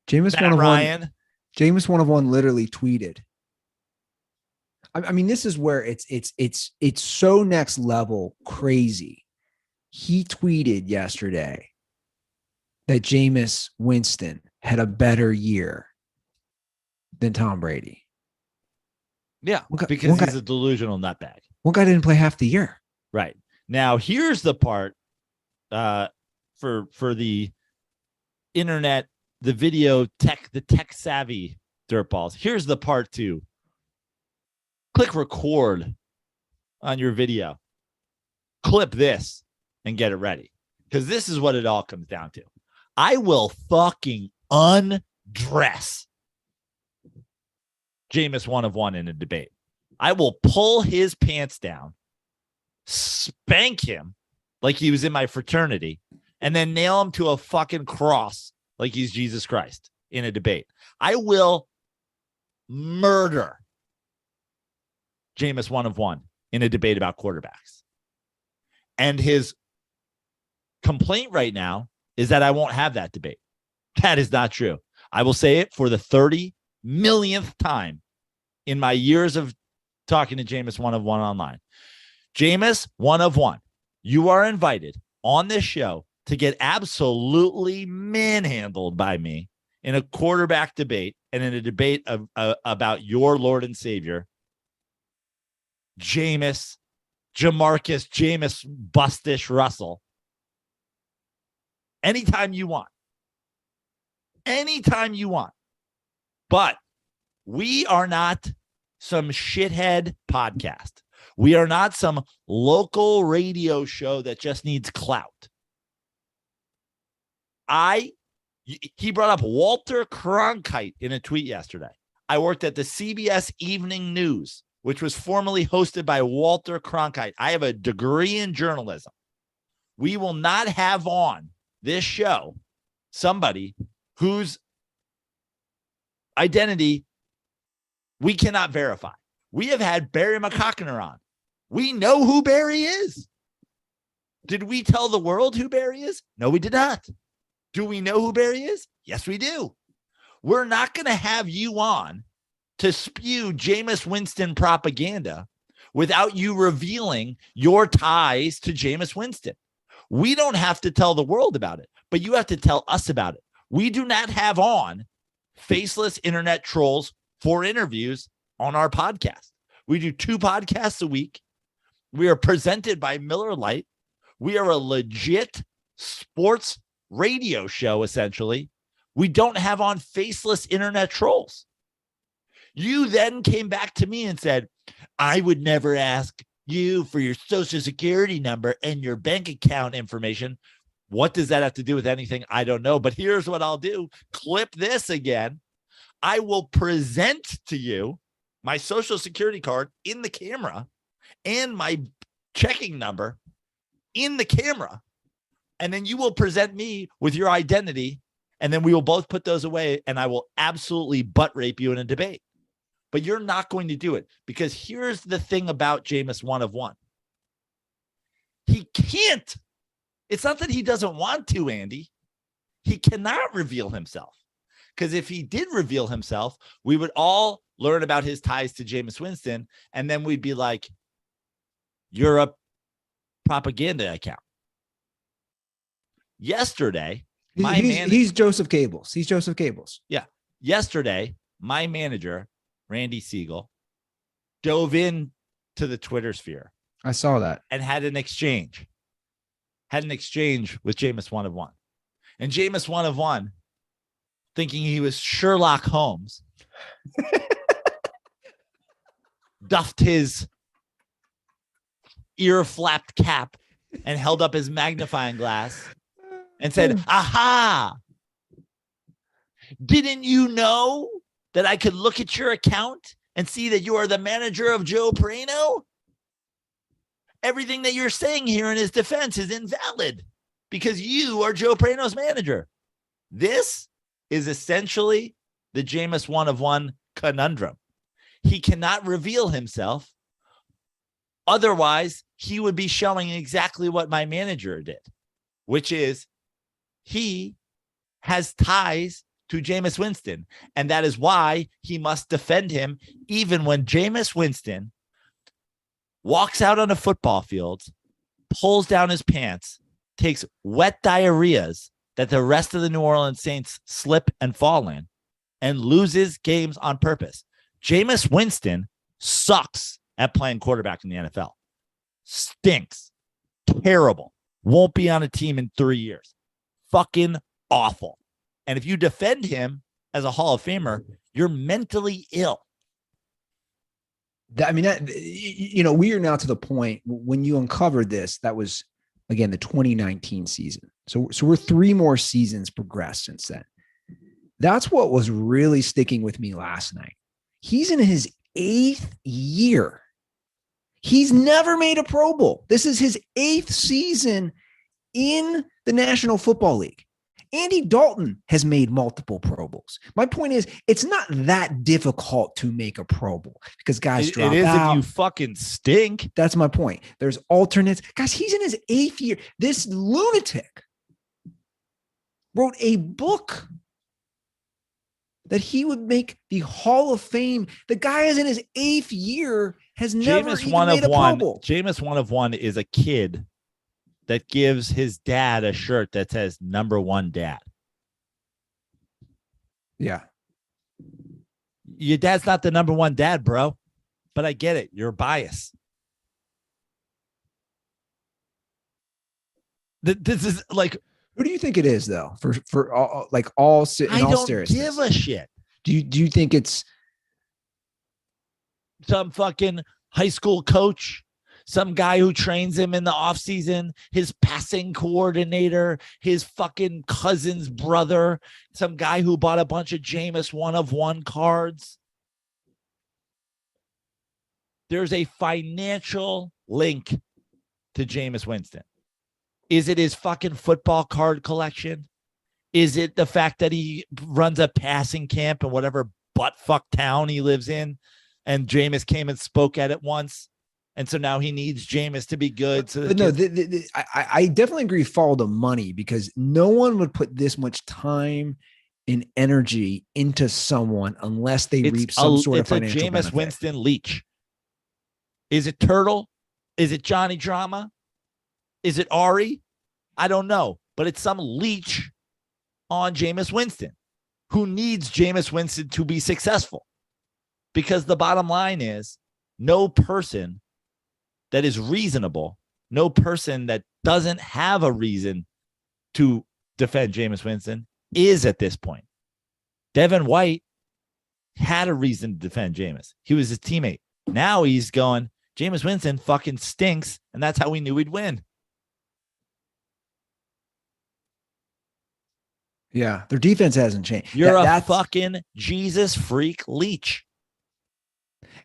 Jameis 101. Ryan. Jameis 101 literally tweeted. I mean, this is where it's so next level crazy. He tweeted yesterday that Jameis Winston had a better year than Tom Brady. Yeah, because he's a delusional nutbag. One guy didn't play half the year. Right. Now, here's the part for the internet, the video tech, the tech savvy dirtballs. Here's the part to click record on your video. Clip this and get it ready. Because this is what it all comes down to. I will fucking undress Jameis 101 in a debate. I will pull his pants down, spank him like he was in my fraternity, and then nail him to a fucking cross like he's Jesus Christ in a debate. I will murder Jameis 101 in a debate about quarterbacks. And his complaint right now is that I won't have that debate. That is not true. I will say it for the 30 millionth time in my years of talking to Jameis 101 online. Jameis 101, you are invited on this show to get absolutely manhandled by me in a quarterback debate and in a debate about your Lord and Savior, Jameis Bustish Russell. Anytime you want. Anytime you want. But we are not some shithead podcast. We are not some local radio show that just needs clout. He brought up Walter Cronkite in a tweet yesterday. I worked at the CBS Evening News, which was formerly hosted by Walter Cronkite. I have a degree in journalism. We will not have on this show somebody whose identity we cannot verify. We have had Barry McCockner on. We know who Barry is. Did we tell the world who Barry is? No, we did not. Do we know who Barry is? Yes, we do. We're not going to have you on to spew Jameis Winston propaganda without you revealing your ties to Jameis Winston. We don't have to tell the world about it, but you have to tell us about it. We do not have on faceless internet trolls for interviews on our podcast. We do 2 podcasts a week. We are presented by Miller Lite. We are a legit sports radio show, essentially. We don't have on faceless internet trolls. You then came back to me and said, I would never ask you for your social security number and your bank account information. What does that have to do with anything? I don't know. But here's what I'll do. Clip this again. I will present to you my social security card in the camera and my checking number in the camera. And then you will present me with your identity. And then we will both put those away. And I will absolutely butt rape you in a debate. But you're not going to do it, because here's the thing about Jameis 1 of 1. He can't. It's not that he doesn't want to, Andy. He cannot reveal himself. Because if he did reveal himself, we would all learn about his ties to Jameis Winston. And then we'd be like, you're a propaganda account. Yesterday, he's Joseph Cables. He's Joseph Cables. Yeah. Yesterday, my manager, Randy Siegel, dove in to the Twitter sphere. I saw that. And had an exchange with Jameis 1 of 1. And Jameis 1 of 1, thinking he was Sherlock Holmes, duffed his ear-flapped cap and held up his magnifying glass and said, aha, didn't you know that I could look at your account and see that you are the manager of Joe Praino? Everything that you're saying here in his defense is invalid because you are Joe Praino's manager. This is essentially the Jameis 1 of 1 conundrum. He cannot reveal himself. Otherwise, he would be showing exactly what my manager did, which is he has ties to Jameis Winston. And that is why he must defend him, even when Jameis Winston walks out on a football field, pulls down his pants, takes wet diarrheas that the rest of the New Orleans Saints slip and fall in, and loses games on purpose. Jameis Winston sucks at playing quarterback in the NFL. Stinks. Terrible. Won't be on a team in 3 years. Fucking awful. And if you defend him as a Hall of Famer, you're mentally ill. We are now to the point when you uncovered this, that was, again, the 2019 season. So we're 3 more seasons progressed since then. That's what was really sticking with me last night. He's in his 8th year. He's never made a Pro Bowl. This is his 8th season in the National Football League. Andy Dalton has made multiple Pro Bowls. My point is, it's not that difficult to make a Pro Bowl because guys drop out. It is if you fucking stink. That's my point. There's alternates. Guys, he's in his 8th year. This lunatic wrote a book that he would make the Hall of Fame. The guy is in his 8th year, has never even made a Pro Bowl. Jameis 1 of 1 is a kid that gives his dad a shirt that says number 1 dad. Yeah. Your dad's not the number 1 dad, bro. But I get it. You're biased. This is like, who do you think it is though? For all, like all I don't give a shit. Do you think it's some fucking high school coach? Some guy who trains him in the offseason, his passing coordinator, his fucking cousin's brother, some guy who bought a bunch of Jameis 1 of 1 cards. there's a financial link to Jameis Winston. Is it his fucking football card collection? Is it the fact that he runs a passing camp in whatever buttfuck town he lives in, and Jameis came and spoke at it once, and so now he needs Jameis to be good? So but no, I definitely agree. Follow the money, because no one would put this much time and energy into someone unless they reap some sort of financial benefit. It's a Jameis Winston leech. Is it Turtle? Is it Johnny Drama? Is it Ari? I don't know, but it's some leech on Jameis Winston who needs Jameis Winston to be successful. Because the bottom line is, no person that is reasonable, no person that doesn't have a reason to defend Jameis Winston is at this point. Devin White had a reason to defend Jameis. He was his teammate. Now he's going, Jameis Winston fucking stinks, and that's how we knew we'd win. Yeah, their defense hasn't changed. You're a fucking Jesus freak leech.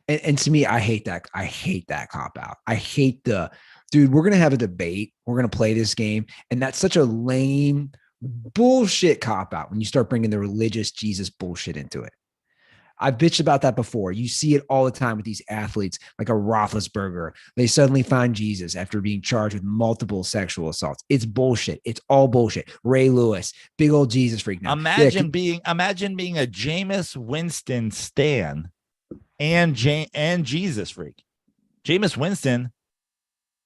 And to me, I hate that. I hate that cop out. I hate dude, we're going to have a debate. We're going to play this game. And that's such a lame bullshit cop out when you start bringing the religious Jesus bullshit into it. I've bitched about that before. You see it all the time with these athletes, like a Roethlisberger. They suddenly find Jesus after being charged with multiple sexual assaults. It's bullshit. It's all bullshit. Ray Lewis, big old Jesus freak now. Imagine being a Jameis Winston stan and Jesus freak. Jameis Winston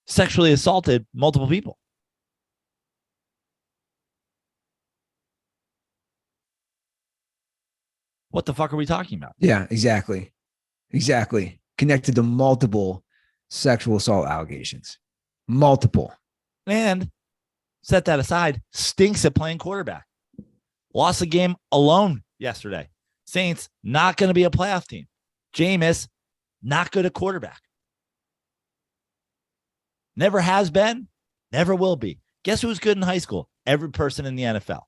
sexually assaulted multiple people. What the fuck are we talking about? Yeah, exactly. Exactly. Connected to multiple sexual assault allegations. Multiple. And set that aside, stinks at playing quarterback. Lost a game alone yesterday. Saints, not going to be a playoff team. Jameis, not good at quarterback. Never has been, never will be. Guess who's good in high school? Every person in the NFL.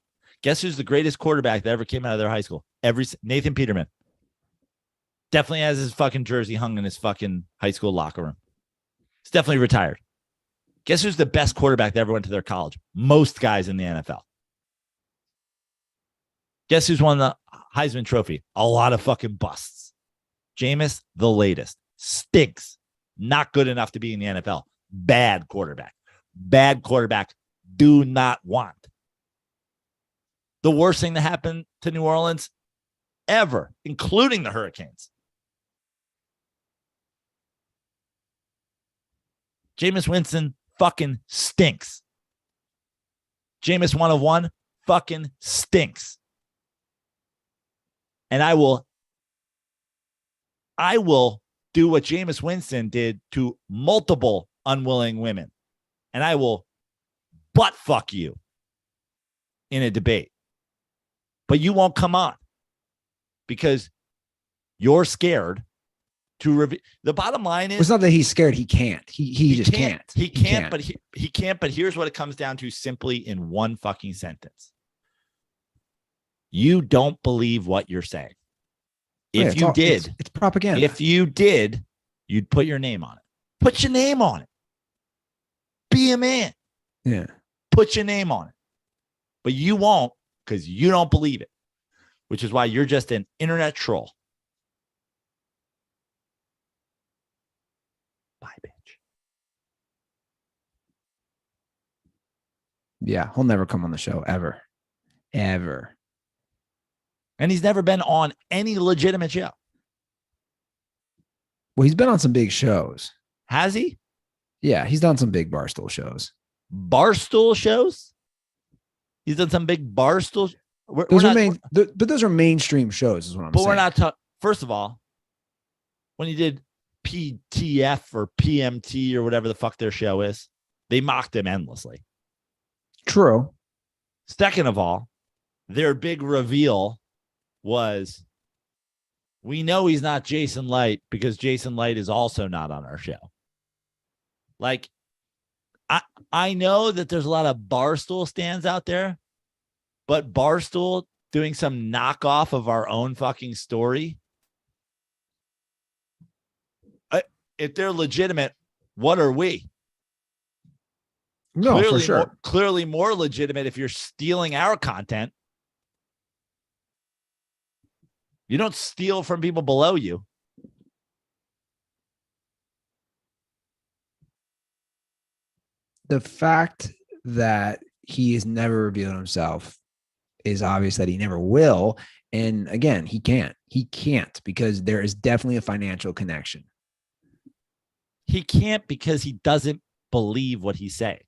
Guess who's the greatest quarterback that ever came out of their high school? Nathan Peterman. Definitely has his fucking jersey hung in his fucking high school locker room. He's definitely retired. Guess who's the best quarterback that ever went to their college? Most guys in the NFL. Guess who's won the Heisman Trophy? A lot of fucking busts. Jameis, the latest. Stinks. Not good enough to be in the NFL. Bad quarterback. Bad quarterback. Do not want. The worst thing that happened to New Orleans ever, including the Hurricanes. Jameis Winston fucking stinks. Jameis 101 fucking stinks. And I will do what Jameis Winston did to multiple unwilling women. And I will butt fuck you in a debate. But you won't come on because you're scared to reveal. The bottom line is, it's not that he's scared. He can't. He just can't. He can't. But here's what it comes down to simply in one fucking sentence. You don't believe what you're saying. If you did, it's propaganda. If you did, you'd put your name on it. Put your name on it. Be a man. Yeah. Put your name on it. But you won't. Because you don't believe it, which is why you're just an internet troll. Bye, bitch. Yeah, he'll never come on the show, ever. Ever. And he's never been on any legitimate show. Well, he's been on some big shows. Has he? Yeah, he's done some big Barstool shows. Barstool shows? He's done some big Barstool. But those are mainstream shows, is what I'm saying. But we're not first of all, when he did PTF or PMT or whatever the fuck their show is, they mocked him endlessly. True. Second of all, their big reveal was, we know he's not Jason Light because Jason Light is also not on our show. Like, I know that there's a lot of Barstool stands out there, but Barstool doing some knockoff of our own fucking story. if they're legitimate, what are we? No, clearly, for sure. Clearly more legitimate if you're stealing our content. You don't steal from people below you. The fact that he has never revealed himself is obvious that he never will. And again, he can't because there is definitely a financial connection. He can't because he doesn't believe what he's saying.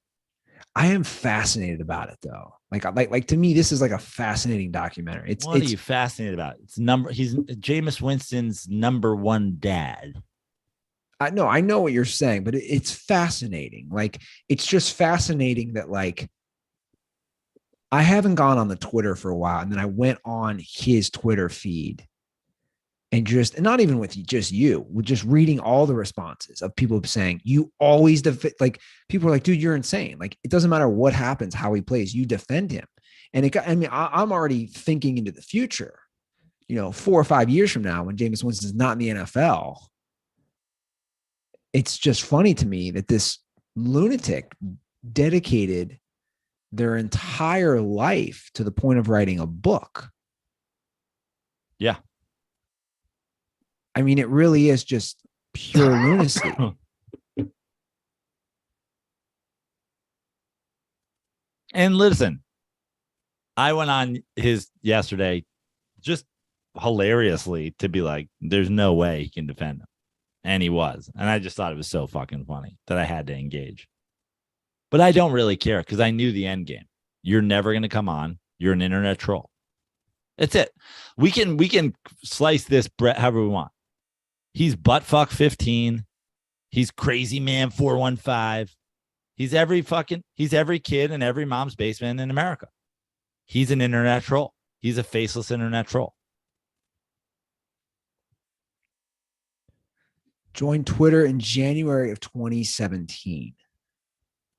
I am fascinated about it though. Like to me, this is like a fascinating documentary. What are you fascinated about? He's Jameis Winston's number one dad. I know what you're saying, but it's fascinating. Like, it's just fascinating that, like, I haven't gone on the Twitter for a while. And then I went on his Twitter feed and not even with just you, with just reading all the responses of people saying, you always like, people are like, dude, you're insane. Like, it doesn't matter what happens, how he plays, you defend him. And I'm already thinking into the future, 4 or 5 years from now, when Jameis Winston's not in the NFL. It's just funny to me that this lunatic dedicated their entire life to the point of writing a book. Yeah. I mean, it really is just pure lunacy. And listen, I went on his yesterday just hilariously to be like, there's no way he can defend him. And he was. And I just thought it was so fucking funny that I had to engage. But I don't really care because I knew the end game. You're never going to come on. You're an internet troll. That's it. We can slice this Brett however we want. He's buttfuck 15. He's crazy man 415. He's every kid in every mom's basement in America. He's an internet troll. He's a faceless internet troll. Joined Twitter in January of 2017.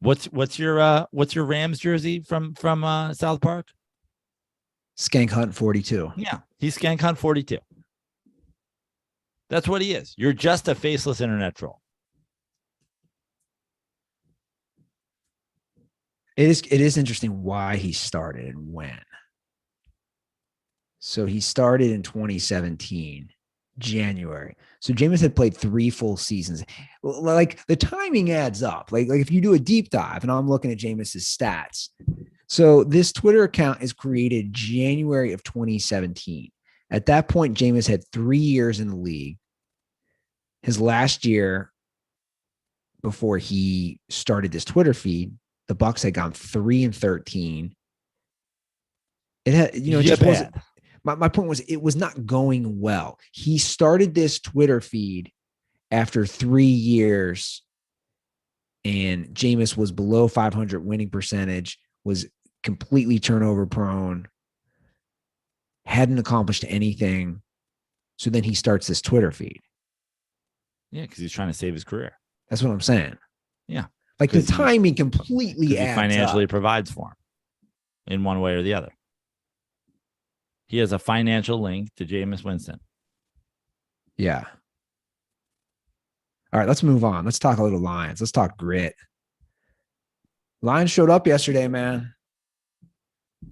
What's your Rams jersey from South Park? Skank Hunt 42. Yeah, he's Skank Hunt 42. That's what he is. You're just a faceless internet troll. It is interesting why he started and when. So he started in 2017. January. So Jameis had played 3 full seasons. Like, the timing adds up. Like if you do a deep dive, and I'm looking at Jameis's stats. So this Twitter account is created January of 2017. At that point, Jameis had 3 years in the league. His last year, before he started this Twitter feed, the Bucs had gone 3-13. It had, it just wasn't. My point was, it was not going well. He started this Twitter feed after 3 years, and Jameis was below 500 winning percentage, was completely turnover prone, hadn't accomplished anything. So then he starts this Twitter feed. Yeah, because he's trying to save his career. That's what I'm saying. Yeah. Like, the timing completely adds he financially up. Provides for him in one way or the other. He has a financial link to Jameis Winston. Yeah. All right, let's move on. Let's talk a little Lions. Let's talk grit. Lions showed up yesterday, man.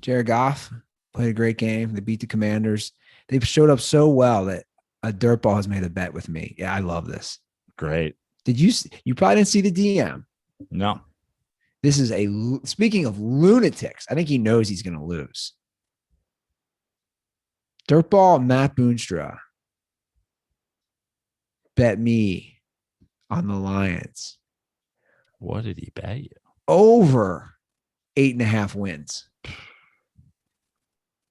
Jared Goff played a great game. They beat the Commanders. They've showed up so well that a DirtBall has made a bet with me. Yeah, I love this. Great. You probably didn't see the DM. No. This is speaking of lunatics, I think he knows he's going to lose. DirtBall Matt Boonstra bet me on the Lions. What did he bet you? Over 8.5 wins.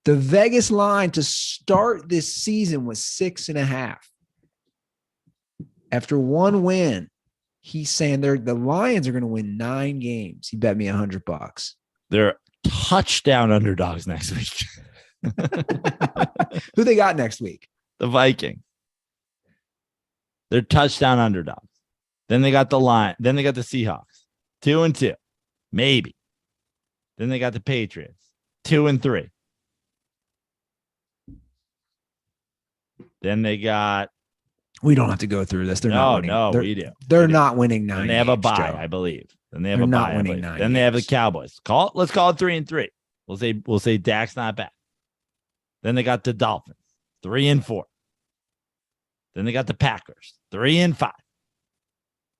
The Vegas line to start this season was 6.5. After one win, he's saying the Lions are going to win 9 games. He bet me $100. They're touchdown underdogs next week. Who they got next week? The Vikings. They're touchdown underdogs. Then they got the Lions. Then they got the Seahawks. 2-2. Maybe. Then they got the Patriots. 2-3. Then they got We don't have to go through this. They're not winning. No, we do. They're not winning 9 And they have a games, bye, Joe. I believe. And they have They're a not bye. winning 9 Then games. they have the Cowboys. Let's call it 3-3. We'll say Dak's not back. Then they got the Dolphins, 3-4. Then they got the Packers, 3-5.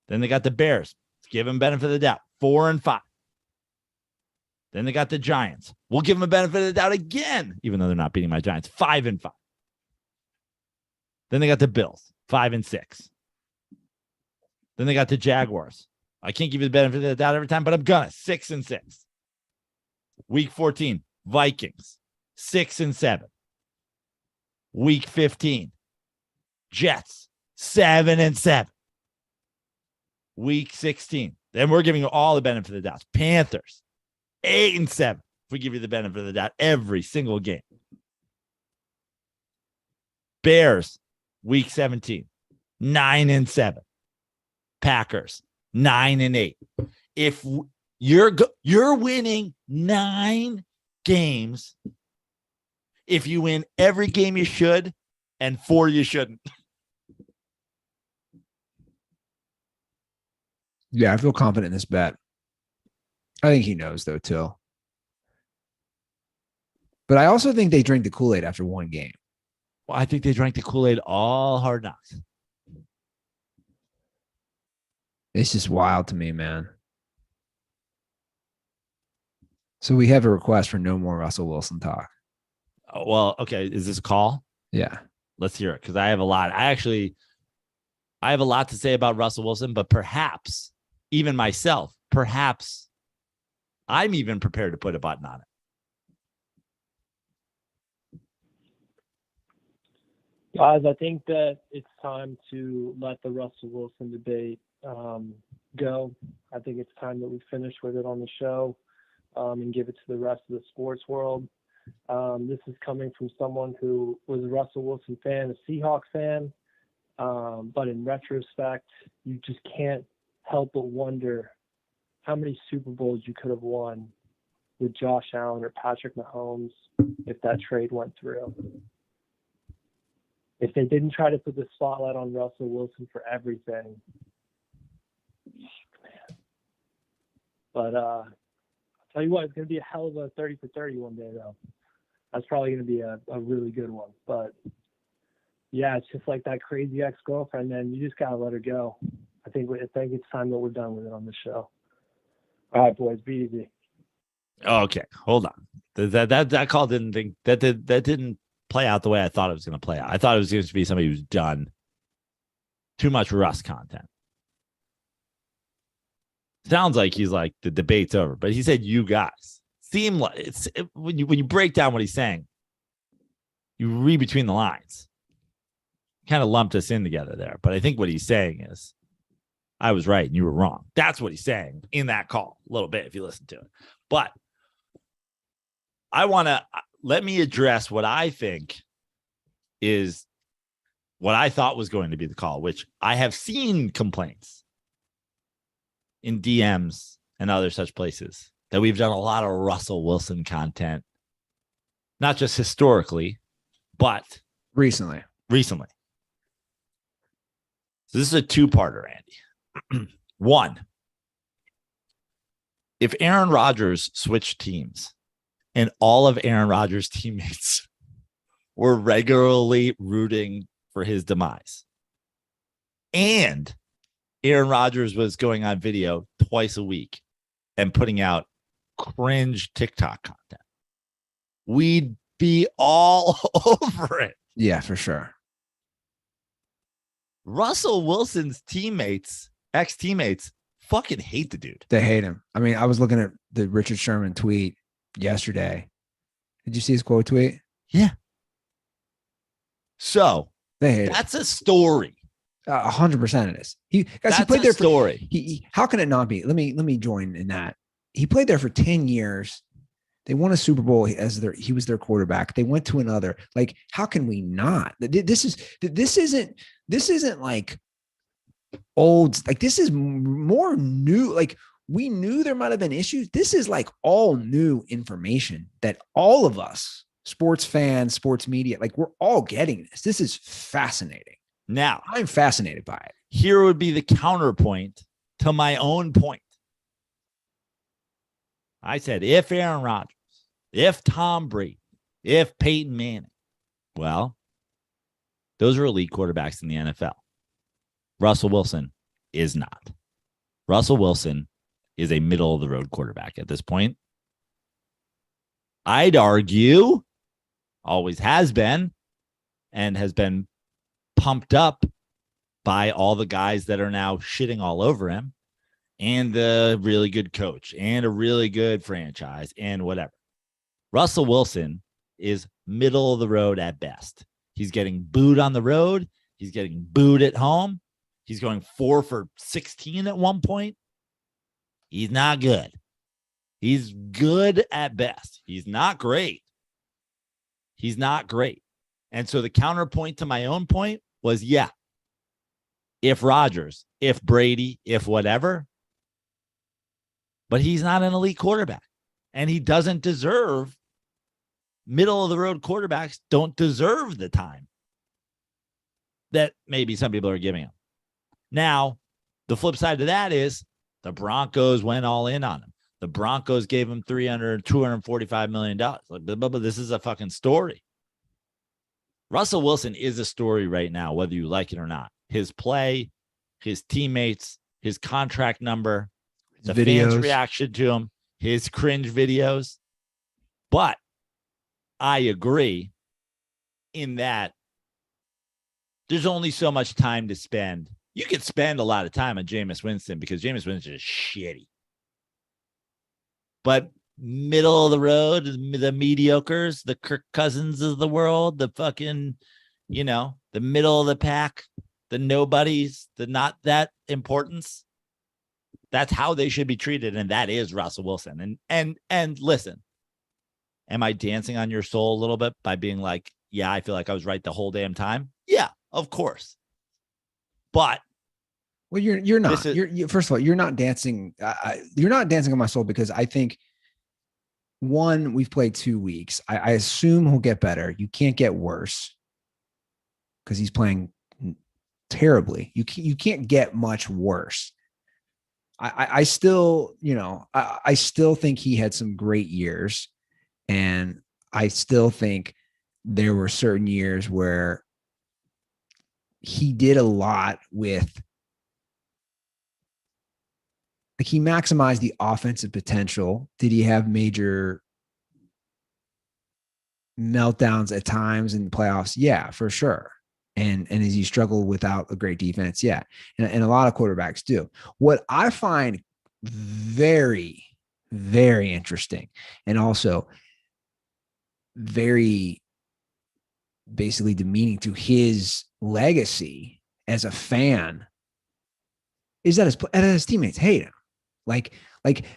Then they got the Bears. Let's give them benefit of the doubt, 4-5. Then they got the Giants. We'll give them a benefit of the doubt again, even though they're not beating my Giants, 5-5. Then they got the Bills, 5-6. Then they got the Jaguars. I can't give you the benefit of the doubt every time, but I'm gonna 6-6. Week 14, Vikings, 6-7. Week 15, Jets, 7-7. Week 16. Then we're giving you all the benefit of the doubt. Panthers, 8-7. If we give you the benefit of the doubt every single game. Bears, week 17, 9-7. Packers, 9-8. If you're winning 9 games, if you win every game you should, and 4 you shouldn't. Yeah, I feel confident in this bet. I think he knows, though, too. But I also think they drink the Kool-Aid after 1 game. Well, I think they drank the Kool-Aid all Hard Knocks. It's just wild to me, man. So we have a request for no more Russell Wilson talk. Oh, well, okay. Is this a call? Yeah. Let's hear it, because I have a lot. I have a lot to say about Russell Wilson, but perhaps, even myself, perhaps I'm even prepared to put a button on it. Guys, I think that it's time to let the Russell Wilson debate go. I think it's time that we finish with it on the show and give it to the rest of the sports world. This is coming from someone who was a Russell Wilson fan, a Seahawks fan, but in retrospect, you just can't help but wonder how many Super Bowls you could have won with Josh Allen or Patrick Mahomes if that trade went through. If they didn't try to put the spotlight on Russell Wilson for everything. Man. But I'll tell you what, it's going to be a hell of a 30 for 30 one day, though. That's probably going to be a really good one. But, yeah, it's just like that crazy ex-girlfriend, man. You just got to let her go. I think it's time that we're done with it on the show. All right, boys, be easy. Okay, hold on. That call didn't play out the way I thought it was going to play out. I thought it was going to be somebody who's done too much Russ content. Sounds like he's like, the debate's over, but he said you guys. Seem like when you break down what he's saying, you read between the lines. Kind of lumped us in together there, but I think what he's saying is, I was right and you were wrong. That's what he's saying in that call a little bit if you listen to it. But I want to let me address what I think is what I thought was going to be the call, which I have seen complaints in DMs and other such places that we've done a lot of Russell Wilson content, not just historically, but recently. So this is a 2-parter, Andy. 1, if Aaron Rodgers switched teams and all of Aaron Rodgers' teammates were regularly rooting for his demise, and Aaron Rodgers was going on video twice a week and putting out cringe TikTok content, we'd be all over it. Yeah, for sure. Russell Wilson's ex-teammates, fucking hate the dude. They hate him. I mean, I was looking at the Richard Sherman tweet yesterday. Did you see his quote tweet? Yeah. So they hate that's a story. 100% it is. He played there for how can it not be? Let me join in that. He played there for 10 years. They won a Super Bowl he was their quarterback. They went to another. Like, how can we not? This isn't like old. Like, this is more new. Like, we knew there might have been issues. This is like all new information that all of us, sports fans, sports media, like, we're all getting this. This is fascinating. Now, I'm fascinated by it. Here would be the counterpoint to my own point. I said, if Aaron Rodgers, if Tom Brady, if Peyton Manning, well, those are elite quarterbacks in the NFL. Russell Wilson is not. Russell Wilson is a middle-of-the-road quarterback at this point. I'd argue, always has been, and has been pumped up by all the guys that are now shitting all over him, and the really good coach, and a really good franchise, and whatever. Russell Wilson is middle of the road at best. He's getting booed on the road. He's getting booed at home. He's going 4 for 16 at one point. He's not good. He's good at best. He's not great. He's not great. And so the counterpoint to my own point was, yeah, if Rodgers, if Brady, if whatever, but he's not an elite quarterback. And he doesn't deserve, middle of the road quarterbacks don't deserve the time that maybe some people are giving him. Now, the flip side to that is the Broncos went all in on him. The Broncos gave him $245 million. Like, this is a fucking story. Russell Wilson is a story right now, whether you like it or not. His play, his teammates, his contract number, the fans' reaction to him, his cringe videos. But I agree in that there's only so much time to spend. You could spend a lot of time on Jameis Winston because Jameis Winston is shitty. But middle of the road, the mediocres, the Kirk Cousins of the world, the fucking, the middle of the pack, the nobodies, the not that importance. That's how they should be treated. And that is Russell Wilson. And listen, am I dancing on your soul a little bit by being like, yeah, I feel like I was right the whole damn time? Yeah, of course. But well, you're not. First of all, you're not dancing. You're not dancing on my soul because I think, one, we've played 2 weeks. I assume he'll get better. You can't get worse because he's playing terribly. You can't get much worse. I still, I still think he had some great years, and I still think there were certain years where he did a lot with, like, he maximized the offensive potential. Did he have major meltdowns at times in the playoffs? Yeah, for sure. And as he struggled without a great defense, yeah. And a lot of quarterbacks do. What I find very, very interesting, and also very basically demeaning to his legacy as a fan, is that his teammates hate him. Like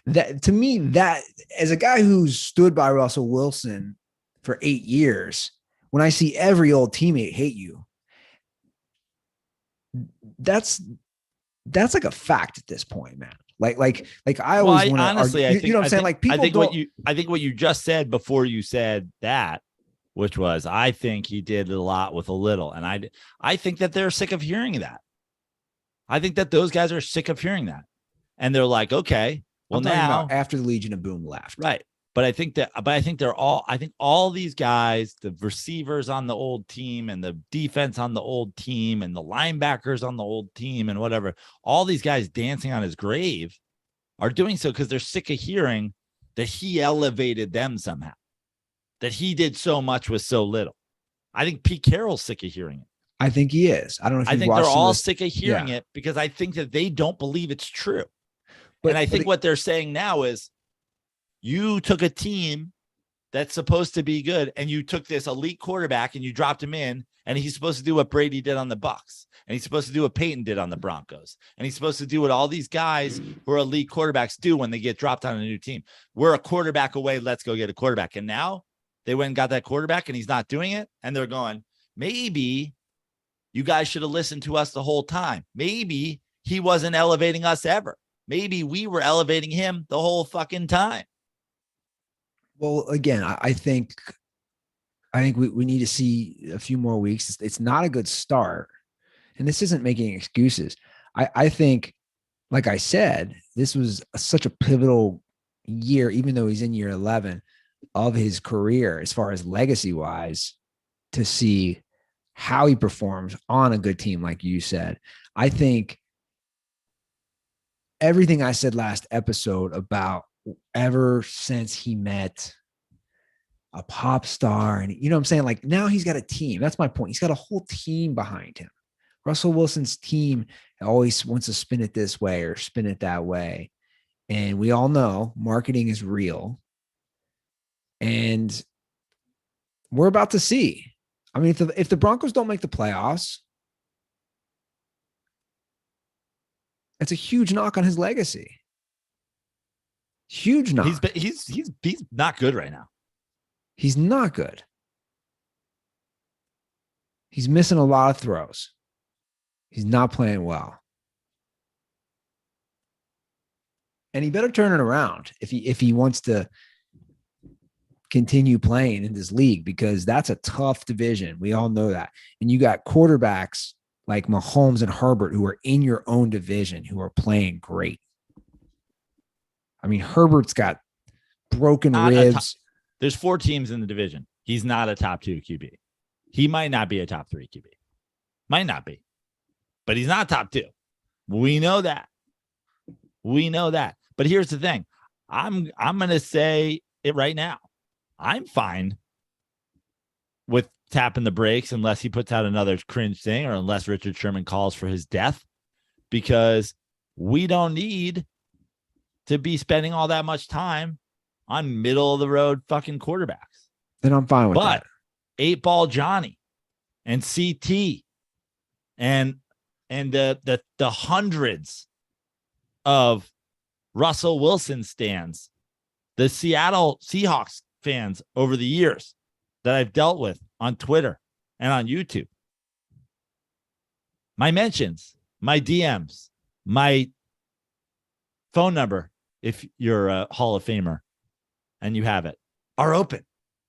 that, to me, that as a guy who's stood by Russell Wilson for 8 years, when I see every old teammate hate you, that's like a fact at this point, man. Like I always want to honestly argue, you know what I'm saying? Like, people I think what you just said before you said that, which was, I think he did a lot with a little. And I think that they're sick of hearing that. I think that those guys are sick of hearing that. And they're like, okay, well, now after the Legion of Boom left. Right. But I think all these guys, the receivers on the old team and the defense on the old team and the linebackers on the old team and whatever, all these guys dancing on his grave are doing so because they're sick of hearing that he elevated them somehow, that he did so much with so little. I think Pete Carroll's sick of hearing it. I think he is. I don't know if I think they're all sick of hearing it because I think that they don't believe it's true. And I think what they're saying now is, you took a team that's supposed to be good, and you took this elite quarterback and you dropped him in, and he's supposed to do what Brady did on the Bucs, and he's supposed to do what Peyton did on the Broncos, and he's supposed to do what all these guys who are elite quarterbacks do when they get dropped on a new team. We're a quarterback away. Let's go get a quarterback. And now they went and got that quarterback, and he's not doing it. And they're going, maybe you guys should have listened to us the whole time. Maybe he wasn't elevating us ever. Maybe we were elevating him the whole fucking time. Well, again, I think we need to see a few more weeks. It's not a good start. and this isn't making excuses. I think, like I said, this was such a pivotal year, even though he's in year 11 of his career, as far as legacy wise, to see how he performs on a good team. Like you said, I think everything I said last episode about ever since he met a pop star, and you know what I'm saying? Like, now he's got a team. That's my point. He's got a whole team behind him. Russell Wilson's team always wants to spin it this way or spin it that way. And we all know marketing is real. And we're about to see. I mean, if the Broncos don't make the playoffs, it's a huge knock on his legacy. Huge knock. He's not good right now. He's not good. He's missing a lot of throws. He's not playing well. And he better turn it around if he wants to continue playing in this league, because that's a tough division. We all know that. And you got quarterbacks like Mahomes and Herbert who are in your own division who are playing great. I mean, Herbert's got broken ribs. There's 4 teams in the division. He's not a top 2 QB. He might not be a top 3 QB. Might not be. But he's not top 2. We know that. But here's the thing. I'm going to say it right now. I'm fine with tapping the brakes unless he puts out another cringe thing, or unless Richard Sherman calls for his death, because we don't need to be spending all that much time on middle of the road fucking quarterbacks. Then I'm fine with that. But 8-Ball Johnny and CT and the hundreds of Russell Wilson stands, the Seattle Seahawks fans over the years that I've dealt with on Twitter and on YouTube, my mentions, my DMs, my phone number, if you're a Hall of Famer and you have it, are open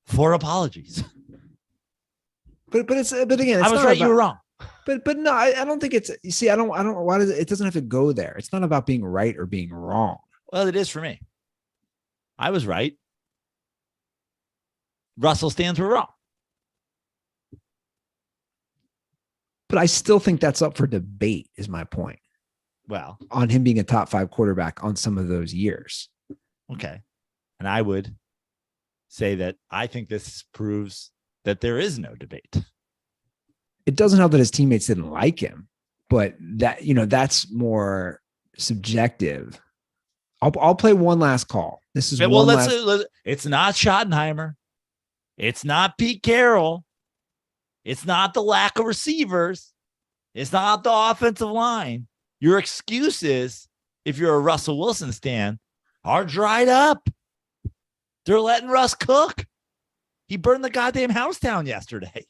for apologies. But again, it's I was right. You were wrong. But no, I don't think it's, you see, I don't, why does it doesn't have to go there. It's not about being right or being wrong. Well, it is for me. I was right. Russell stands were wrong. But I still think that's up for debate, is my point. Well, on him being a top 5 quarterback on some of those years. Okay. And I would say that I think this proves that there is no debate. It doesn't help that his teammates didn't like him, but that, you know, that's more subjective. I'll play one last call. This is it's not Schottenheimer. It's not Pete Carroll. It's not the lack of receivers. It's not the offensive line. Your excuses, if you're a Russell Wilson stan, are dried up. They're letting Russ cook. He burned the goddamn house down yesterday.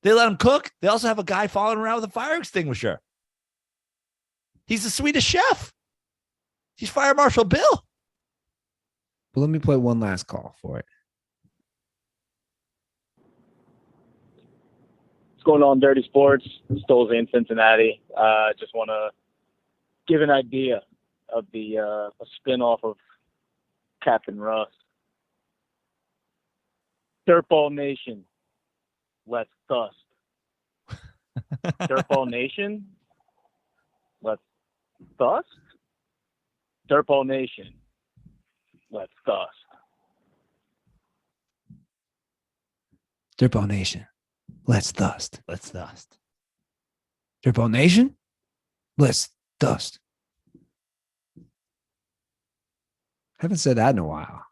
They let him cook. They also have a guy following around with a fire extinguisher. He's the Swedish chef. He's Fire Marshal Bill. Well, let me play one last call for it. What's going on, Dirty Sports? Stoles in Cincinnati. Just want to give an idea of the a spinoff of Captain Russ. DirtBall Nation. Let's dust. DirtBall Nation. Let's dust. DirtBall Nation. Let's dust. DirtBall Nation. Let's dust. Let's dust. DirtBall Nation. Let's dust. Haven't said that in a while.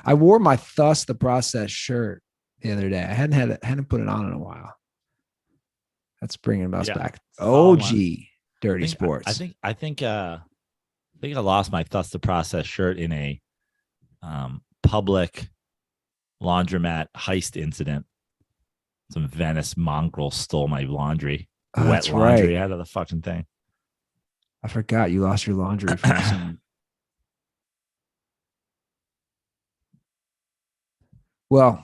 I wore my Thus the Process shirt the other day. I hadn't put it on in a while. That's bringing us back. OG Dirty Sports. I think I lost my Thus the Process shirt in a public laundromat heist incident. Some Venice mongrel stole my laundry, wet laundry out of the fucking thing. I forgot you lost your laundry from some. Well,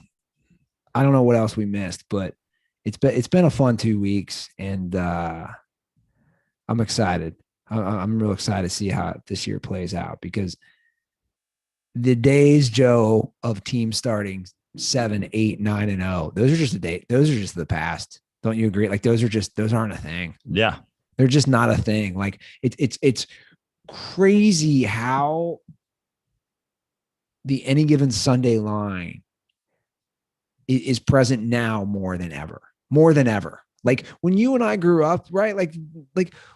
I don't know what else we missed, but it's been a fun 2 weeks, and I'm excited. I'm real excited to see how this year plays out, because the days, Joe, of teams starting 7, 8, 9, and 0, those are just those are just the past. Don't you agree? Like those aren't a thing. Yeah. They're just not a thing. Like it's crazy how the any given Sunday line is present now more than ever. Like when you and I grew up, right? Like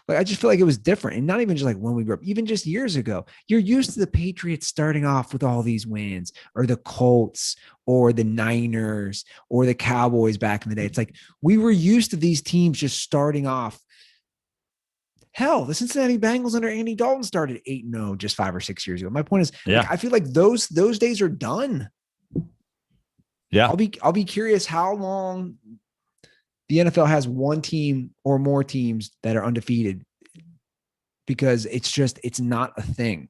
I just feel like it was different. And not even just like when we grew up, even just years ago, you're used to the Patriots starting off with all these wins, or the Colts, or the Niners, or the Cowboys back in the day. It's like we were used to these teams just starting off. Hell, the Cincinnati Bengals under Andy Dalton started 8-0 just 5 or 6 years ago. My point is, like, I feel like those days are done. Yeah. I'll be curious how long the NFL has one team or more teams that are undefeated, because it's not a thing.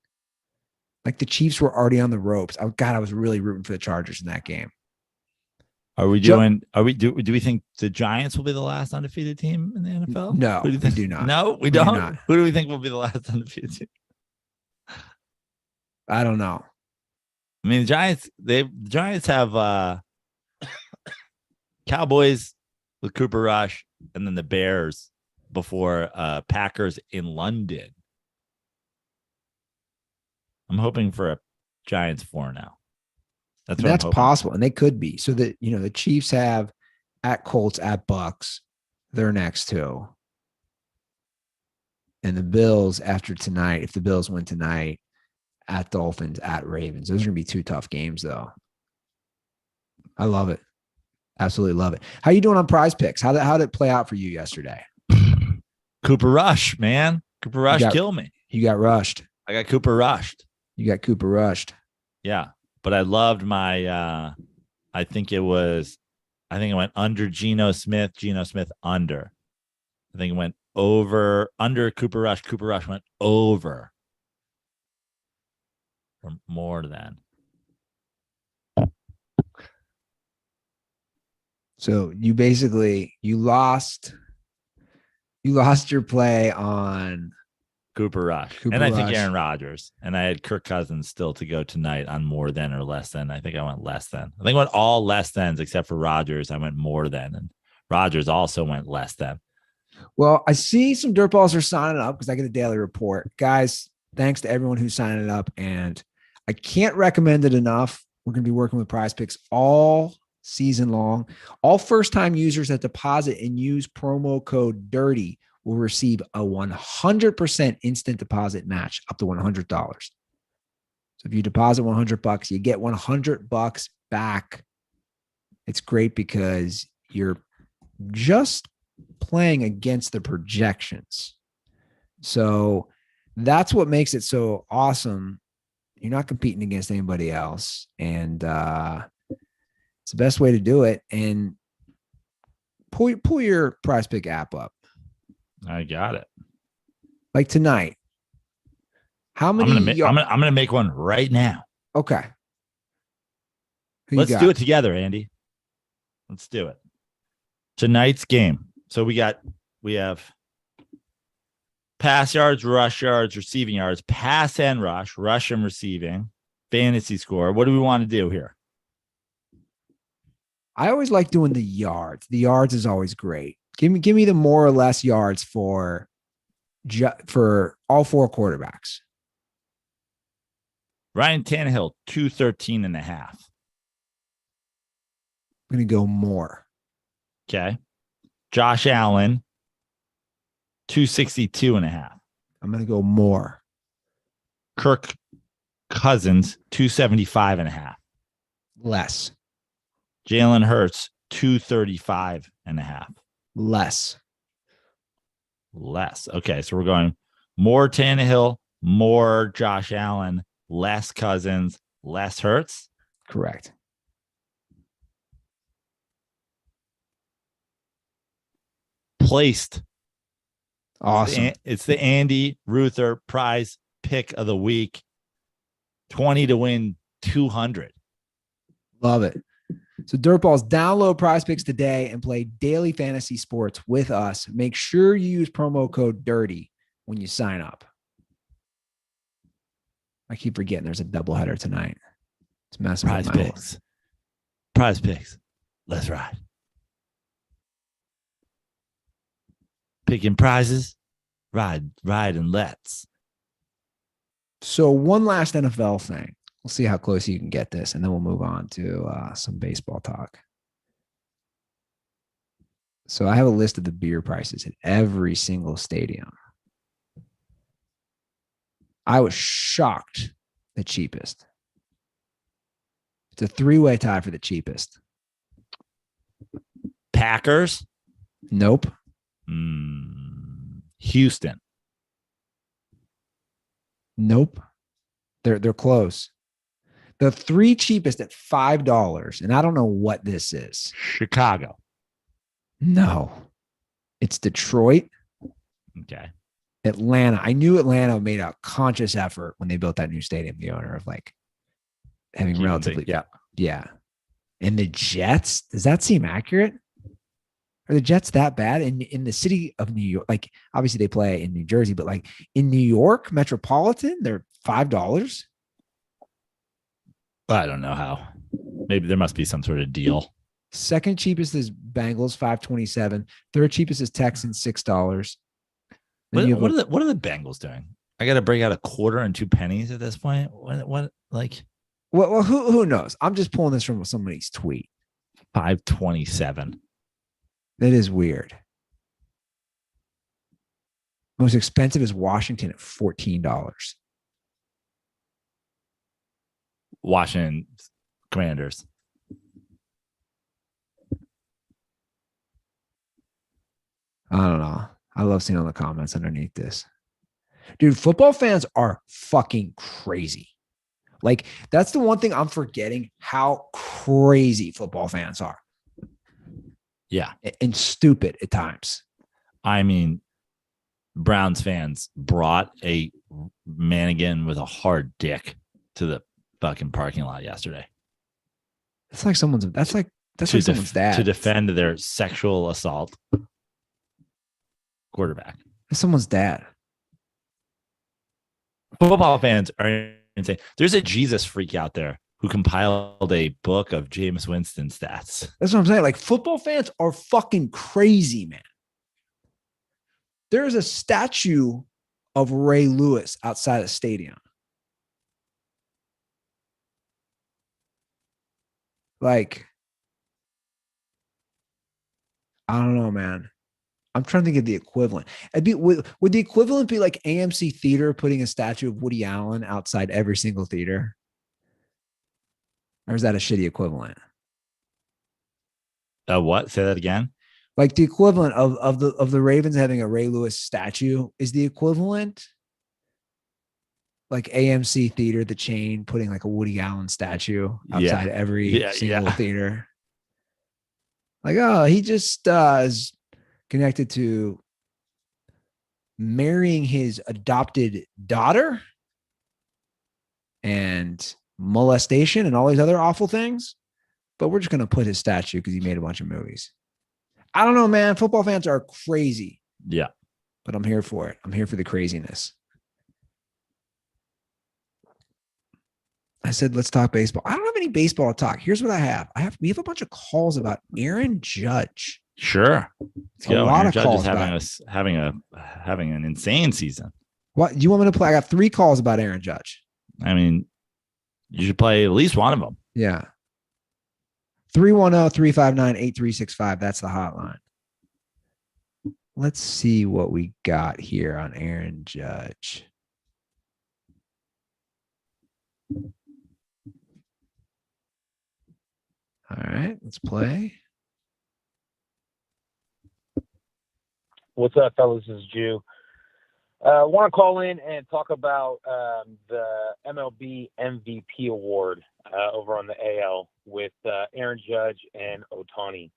Like the Chiefs were already on the ropes. I was really rooting for the Chargers in that game. Do we think the Giants will be the last undefeated team in the NFL? No, we do not. No, we don't. Not. Who do we think will be the last undefeated team? I don't know. I mean, the Giants have Cowboys with Cooper Rush, and then the Bears before Packers in London. I'm hoping for a Giants 4 now. That's possible, and they could be. So that, the Chiefs have at Colts, at Bucks, their next 2, and the Bills after tonight. If the Bills win tonight, at Dolphins, at Ravens. Those are gonna be 2 tough games, though. I love it. Absolutely love it. How you doing on Prize Picks? How did it play out for you yesterday? Cooper Rush, man. Cooper Rush killed me. You got rushed. I got Cooper rushed. You got Cooper rushed. Yeah. But I loved my I think it went under Geno Smith under. I think it went under Cooper Rush. Cooper Rush went over or more than. So you basically lost your play on Cooper Rush. I think Aaron Rodgers. And I had Kirk Cousins still to go tonight on more than or less than. I think I went less than. I think I went all less thans except for Rodgers. I went more than. And Rodgers also went less than. Well, I see some dirtballs are signing up because I get a daily report. Guys, thanks to everyone who's signing up. And I can't recommend it enough. We're going to be working with Prize Picks all season long. All first-time users that deposit and use promo code DIRTY will receive a 100% instant deposit match up to $100. So if you deposit $100, you get $100 back. It's great because you're just playing against the projections. So that's what makes it so awesome. You're not competing against anybody else. And it's the best way to do it. And pull your Prize Pick app up. I got it. Like tonight. How many? I'm gonna make one right now. Okay. Let's do it together, Andy. Let's do it. Tonight's game. So we have pass yards, rush yards, receiving yards, pass and rush and receiving, fantasy score. What do we want to do here? I always like doing the yards. The yards is always great. Give me the more or less yards for all 4 quarterbacks. Ryan Tannehill, 213.5. I'm going to go more. Okay. Josh Allen, 262.5. I'm going to go more. Kirk Cousins, 275.5. Less. Jalen Hurts, 235.5. Less. Okay, so we're going more Tannehill, more Josh Allen, less Cousins, less Hurts. Correct. Placed. Awesome. It's the Andy Ruther Prize Pick of the Week. 20 to win 200. Love it. So DirtBall's download Prize Picks today and play daily fantasy sports with us. Make sure you use promo code DIRTY when you sign up. I keep forgetting there's a doubleheader tonight. It's messing Prize with my Picks. Prize Picks. Let's ride. Picking prizes. Ride and let's. So one last NFL thing. We'll see how close you can get this, and then we'll move on to some baseball talk. So I have a list of the beer prices at every single stadium. I was shocked. The cheapest. It's a 3-way tie for the cheapest. Packers? Nope. Houston? Nope. They're close. The 3 cheapest at $5, and I don't know what this is. Chicago? No. It's Detroit. Okay. Atlanta. I knew Atlanta made a conscious effort when they built that new stadium, the owner, of like having relatively. Yeah. And the Jets, does that seem accurate? Are the Jets that bad in the city of New York? Like, obviously they play in New Jersey, but like in New York metropolitan, they're $5. I don't know how. Maybe there must be some sort of deal. Second cheapest is Bengals, $5.27. Third cheapest is Texans, $6. What are the Bengals doing? I got to break out a quarter and 2 pennies at this point. What like? Well, who knows? I'm just pulling this from somebody's tweet. 5.27. That is weird. Most expensive is Washington at $14. Washington Commanders. I don't know. I love seeing all the comments underneath this. Dude, football fans are fucking crazy. Like, that's the one thing I'm forgetting, how crazy football fans are. Yeah. And stupid at times. I mean, Browns fans brought a mannequin with a hard dick to the fucking parking lot yesterday. That's like someone's dad. To defend their sexual assault quarterback. That's someone's dad. Football fans are insane. There's a Jesus freak out there who compiled a book of Jameis Winston stats. That's what I'm saying. Like, football fans are fucking crazy, man. There's a statue of Ray Lewis outside the stadium. Like, I don't know, man. I'm trying to think of the equivalent. Would the equivalent be like AMC Theater putting a statue of Woody Allen outside every single theater? Or is that a shitty equivalent? What? Say that again. Like, the equivalent of the Ravens having a Ray Lewis statue is the equivalent. Like AMC Theater, the chain, putting like a Woody Allen statue outside every single theater. Like, oh, he just is connected to marrying his adopted daughter and molestation and all these other awful things. But we're just going to put his statue because he made a bunch of movies. I don't know, man. Football fans are crazy. Yeah. But I'm here for it. I'm here for the craziness. I said, let's talk baseball. I don't have any baseball talk. Here's what I have. We have a bunch of calls about Aaron Judge. Sure. Let's go. A lot Aaron of Judge calls is having an insane season. What do you want me to play? I got 3 calls about Aaron Judge. I mean, you should play at least one of them. Yeah. 310-359-8365. That's the hotline. Let's see what we got here on Aaron Judge. All right, let's play. What's up, fellas? This is Jew. Want to call in and talk about the MLB MVP award over on the AL with Aaron Judge and Ohtani.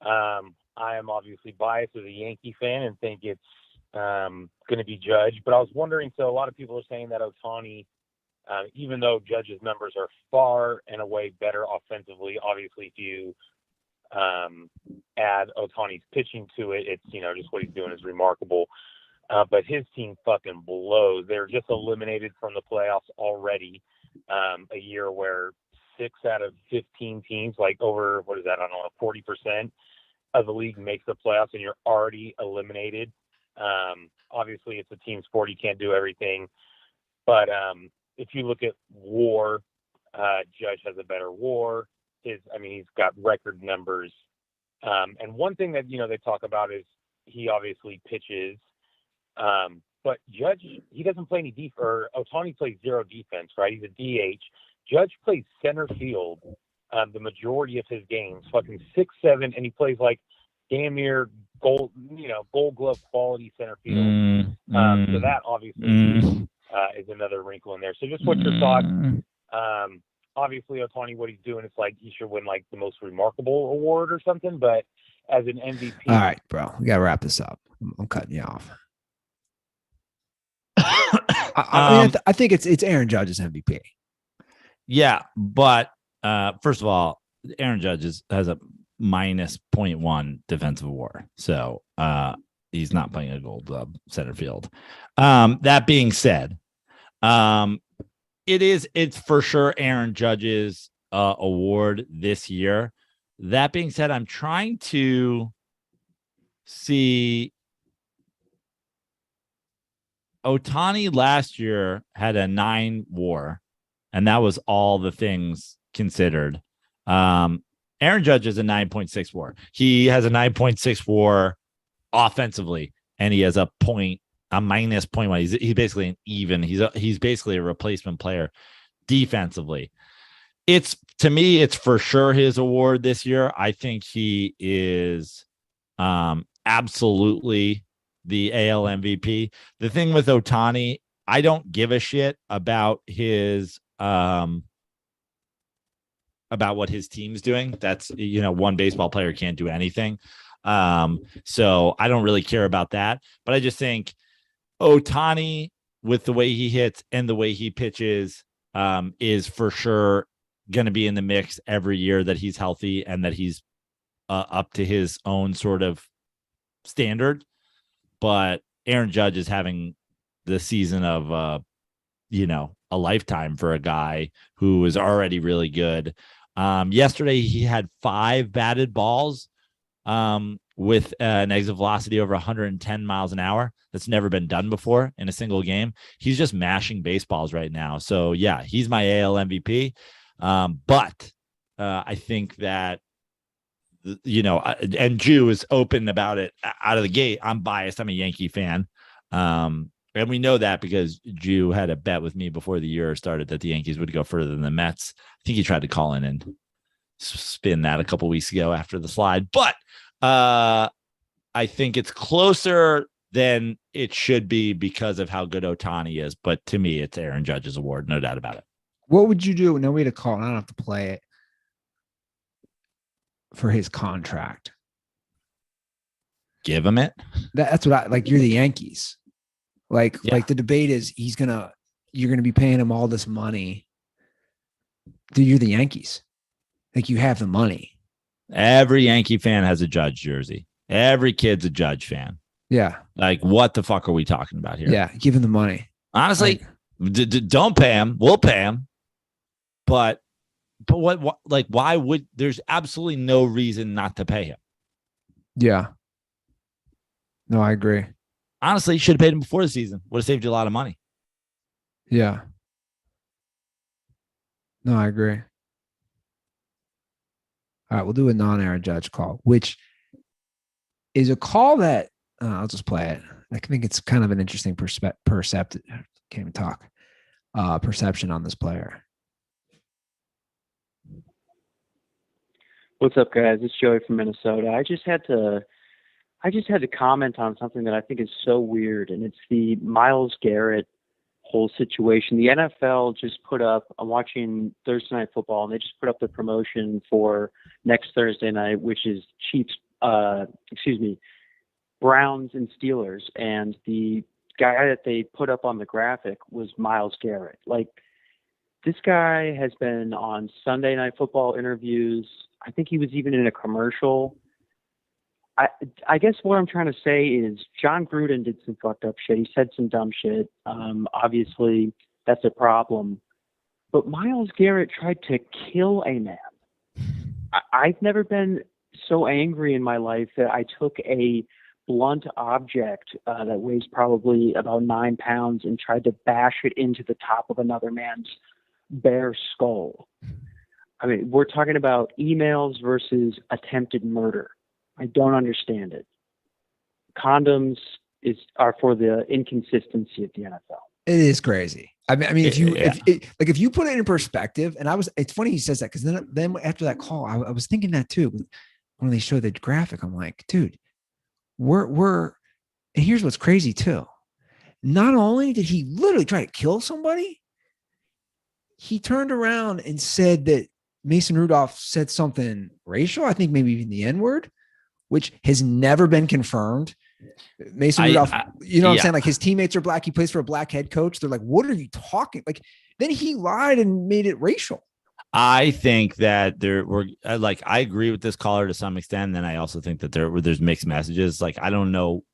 I am obviously biased as a Yankee fan and think it's going to be Judge, but I was wondering, so a lot of people are saying that Ohtani even though Judge's numbers are far and away better offensively. Obviously, if you add Ohtani's pitching to it, it's, just what he's doing is remarkable. But his team fucking blows. They're just eliminated from the playoffs already. A year where 6 out of 15 teams, like over, 40% of the league makes the playoffs, and you're already eliminated. Obviously, it's a team sport. You can't do everything. But if you look at WAR, Judge has a better WAR. He's got record numbers. And one thing that, they talk about is he obviously pitches. But Judge, he doesn't play any defense, or Ohtani plays zero defense, right? He's a DH. Judge plays center field the majority of his games, fucking 6'7", and he plays like damn near gold glove quality center field. So that obviously is another wrinkle in there. So just what's your thoughts? Obviously, Ohtani, what he's doing, it's like he should win like the most remarkable award or something, but as an MVP. All right, bro, we got to wrap this up. I'm cutting you off. I think it's Aaron Judge's MVP. Yeah, but first of all, Aaron Judge has a minus 0.1 defensive WAR, so he's not playing a Gold Glove center field. That being said, it's for sure Aaron Judge's award this year. That being said, I'm trying to see. Ohtani last year had a 9 WAR, and that was all the things considered. Aaron Judge is a 9.6 WAR. He has a 9.6 WAR offensively, and he has a minus 0.1. He's basically an even. He's basically a replacement player defensively. To me, it's for sure his award this year. I think he is absolutely the AL MVP. The thing with Ohtani, I don't give a shit about his about what his team's doing. That's, one baseball player can't do anything. So I don't really care about that. But I just think Ohtani, with the way he hits and the way he pitches, is for sure going to be in the mix every year that he's healthy and that he's up to his own sort of standard. But Aaron Judge is having the season of, a lifetime for a guy who is already really good. Yesterday, he had 5 batted balls with an exit velocity over 110 miles an hour. That's never been done before in a single game. He's just mashing baseballs right now. So, yeah, he's my AL MVP. But I think that, and Jew is open about it out of the gate. I'm biased. I'm a Yankee fan. And we know that because Jew had a bet with me before the year started that the Yankees would go further than the Mets. I think he tried to call in and spin that a couple weeks ago after the slide. But I think it's closer than it should be because of how good Ohtani is. But to me, it's Aaron Judge's award. No doubt about it. What would you do? No way to call. I don't have to play it. For his contract, give him it. That's what I like. You're the Yankees. Like the debate is you're gonna be paying him all this money. Dude, you're the Yankees. Like, you have the money. Every Yankee fan has a Judge jersey. Every kid's a Judge fan. Yeah. Like, what the fuck are we talking about here? Yeah, give him the money. Honestly, don't pay him. We'll pay him. But what, like, why would, there's absolutely no reason not to pay him. Yeah. No, I agree. Honestly, you should have paid him before the season. Would have saved you a lot of money. Yeah. No, I agree. All right, we'll do a non-Aaron Judge call, which is a call that I'll just play it. I think it's kind of an interesting perception on this player. What's up, guys? It's Joey from Minnesota. I just had to comment on something that I think is so weird, and it's the Myles Garrett whole situation. The NFL just put up, I'm watching Thursday Night Football, and they just put up the promotion for next Thursday night, which is Browns and Steelers, and the guy that they put up on the graphic was Myles Garrett. Like, This guy has been on Sunday Night Football interviews. I think he was even in a commercial. I guess what I'm trying to say is John Gruden did some fucked up shit. He said some dumb shit. Obviously, that's a problem. But Myles Garrett tried to kill a man. I've never been so angry in my life that I took a blunt object that weighs probably about 9 pounds and tried to bash it into the top of another man's bare skull. I mean, we're talking about emails versus attempted murder. I don't understand it. Condoms are for the inconsistency of the NFL. It is crazy. I mean, if you put it in perspective, and it's funny he says that, because then after that call, I was thinking that too. When they show the graphic, I'm like, dude, and here's what's crazy too. Not only did he literally try to kill somebody, he turned around and said that Mason Rudolph said something racial. I think maybe even the N-word, which has never been confirmed. Mason Rudolph, you know what I'm saying? Like, his teammates are black. He plays for a black head coach. They're like, what are you talking? Like, then he lied and made it racial. I think that I agree with this caller to some extent. And then I also think that there's mixed messages. Like, I don't know,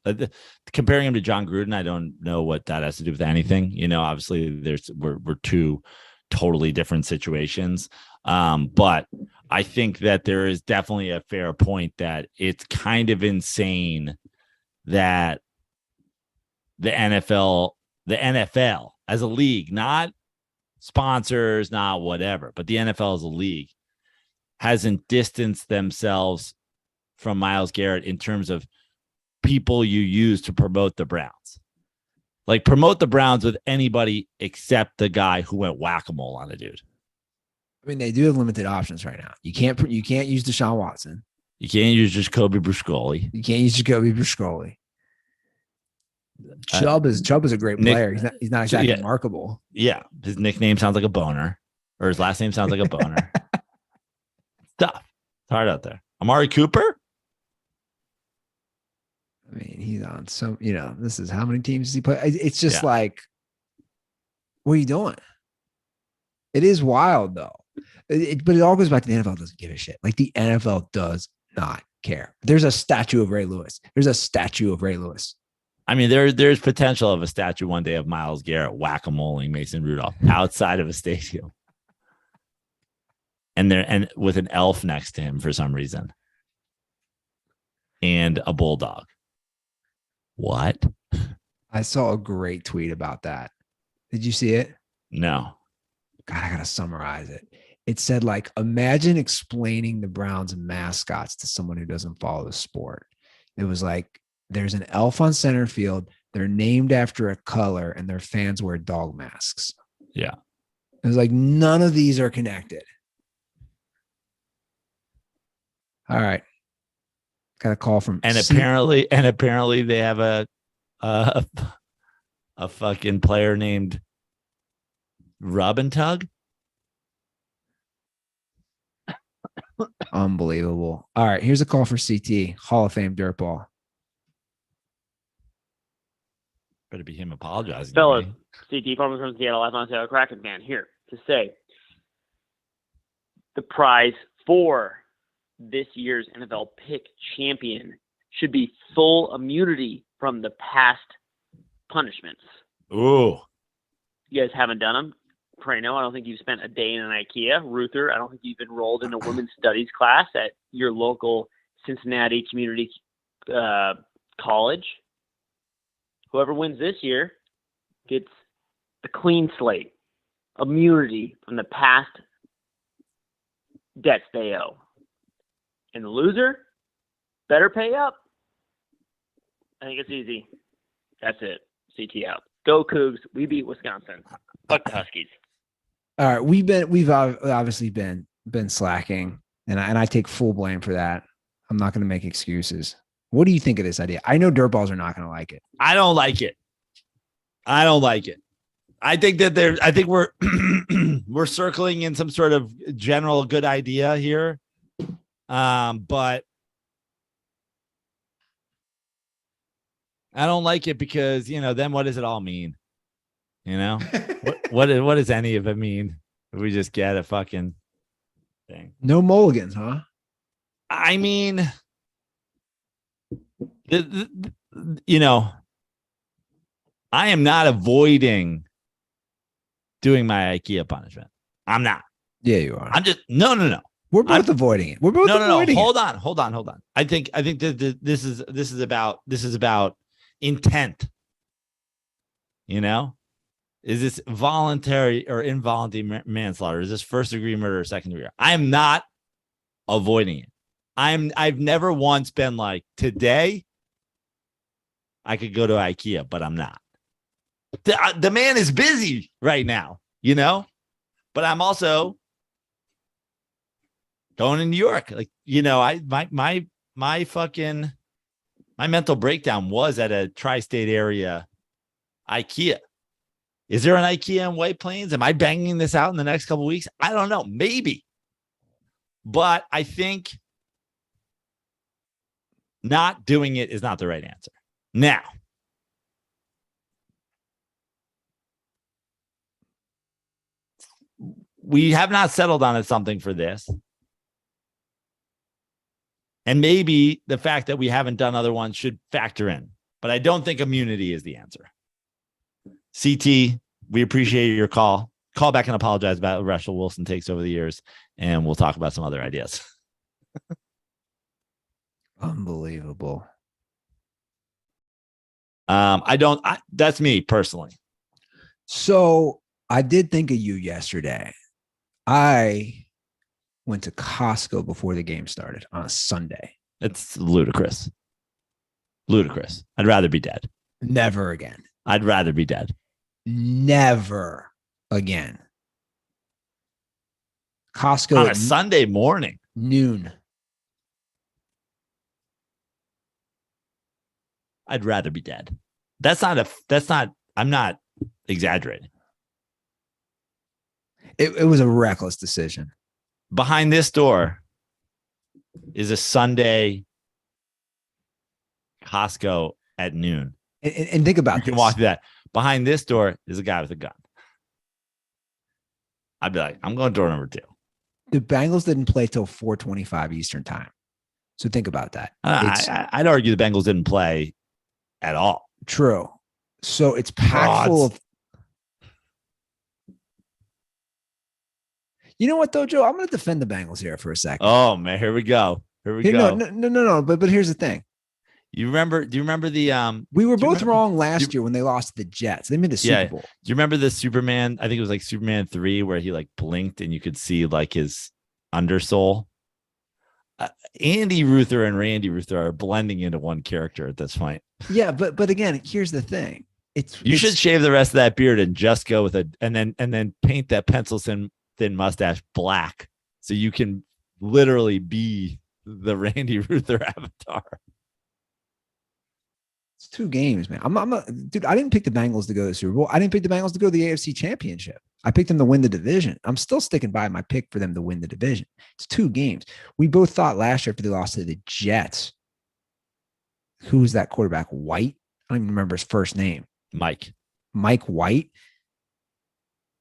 comparing him to John Gruden, I don't know what that has to do with anything. You know, obviously we're two totally different situations. But I think that there is definitely a fair point that it's kind of insane that the NFL as a league, not sponsors, not whatever, but the NFL as a league hasn't distanced themselves from Myles Garrett in terms of people you use to promote the Browns. Like, promote the Browns with anybody except the guy who went whack-a-mole on a dude. I mean, they do have limited options right now. You can't use Deshaun Watson. You can't use Jacoby Bruscoli. You can't use Jacoby Bruscoli. Chubb is a great player. He's not exactly remarkable. Yeah, his nickname sounds like a boner, or his last name sounds like a boner. Tough. It's hard out there. Amari Cooper. I mean, he's on some. You know, this is how many teams does he play? It's just like, what are you doing? It is wild though. But it all goes back to the NFL doesn't give a shit. Like, the NFL does not care. There's a statue of Ray Lewis. I mean, there's potential of a statue one day of Myles Garrett whack-a-moling Mason Rudolph outside of a stadium, and with an elf next to him for some reason, and a bulldog. What? I saw a great tweet about that. Did you see it? No. God, I gotta summarize it. It said, like, imagine explaining the Browns mascots to someone who doesn't follow the sport. It was like, there's an elf on center field. They're named after a color, and their fans wear dog masks. Yeah. It was like, none of these are connected. All right. Got a call from apparently they have a fucking player named Rub and Tug. Unbelievable. All right, here's a call for CT, Hall of Fame Dirtball. Better be him apologizing. Fellas, CT Farmer from Seattle, Life on Seattle Kraken fan here to say the prize for this year's NFL pick champion should be full immunity from the past punishments. Ooh. You guys haven't done them. Praino, I don't think you've spent a day in an IKEA. Ruther, I don't think you've enrolled in a women's studies class at your local Cincinnati community college. Whoever wins this year gets a clean slate, immunity from the past debts they owe. And the loser better pay up. I think it's easy. That's it. CT out. Go Cougs. We beat Wisconsin. Fuck the Huskies. All right, we've obviously been slacking, and I take full blame for that. I'm not going to make excuses. What do you think of this idea? I know dirtballs are not going to like it. I don't like it. I think that I think we're we're circling in some sort of general good idea here, but I don't like it because then what does it all mean? What does any of it mean? We just get a fucking thing. No mulligans, huh? I mean, I am not avoiding doing my IKEA punishment. I'm not. Yeah, you are. I'm just no. We're both avoiding it. We're both avoiding it. Hold on. I think that this is about intent. Is this voluntary or involuntary manslaughter? Is this first degree murder or second degree? I am not avoiding it. I've never once been like, today I could go to IKEA, but I'm not. The man is busy right now, but I'm also going to New York. Like, my mental breakdown was at a tri-state area IKEA. Is there an IKEA in White Plains? Am I banging this out in the next couple of weeks? I don't know. Maybe. But I think not doing it is not the right answer. Now, we have not settled on something for this. And maybe the fact that we haven't done other ones should factor in. But I don't think immunity is the answer. CT, we appreciate your call. Call back and apologize about Russell Wilson takes over the years, and we'll talk about some other ideas. Unbelievable. That's me personally. So I did think of you yesterday. I went to Costco before the game started on a Sunday. It's ludicrous. I'd rather be dead. Never again. I'd rather be dead. Never again. Costco on a Sunday morning. Noon. I'd rather be dead. I'm not exaggerating. It was a reckless decision. Behind this door is a Sunday Costco at noon. And think about this. You can walk through that. Behind this door is a guy with a gun. I'd be like, I'm going door number 2. The Bengals didn't play till 4:25 Eastern time. So think about that. I'd argue the Bengals didn't play at all. True. So it's packed full of. You know what, though, Joe? I'm going to defend the Bengals here for a second. Oh, man. Here we go. No. But here's the thing. Do you remember the we were both wrong last year when they lost to the Jets. They made the Super Bowl. Do you remember the Superman? I think it was like Superman 3 where he like blinked and you could see like his undersole. Andy Ruther and Randy Ruther are blending into one character at this point. Yeah, but again, here's the thing. You should shave the rest of that beard and just go with and then paint that pencil thin mustache black so you can literally be the Randy Ruther avatar. It's 2 games, man. Dude, I didn't pick the Bengals to go to the Super Bowl. I didn't pick the Bengals to go to the AFC Championship. I picked them to win the division. I'm still sticking by my pick for them to win the division. It's 2 games. We both thought last year after they lost to the Jets. Who was that quarterback? White? I don't even remember his first name. Mike White.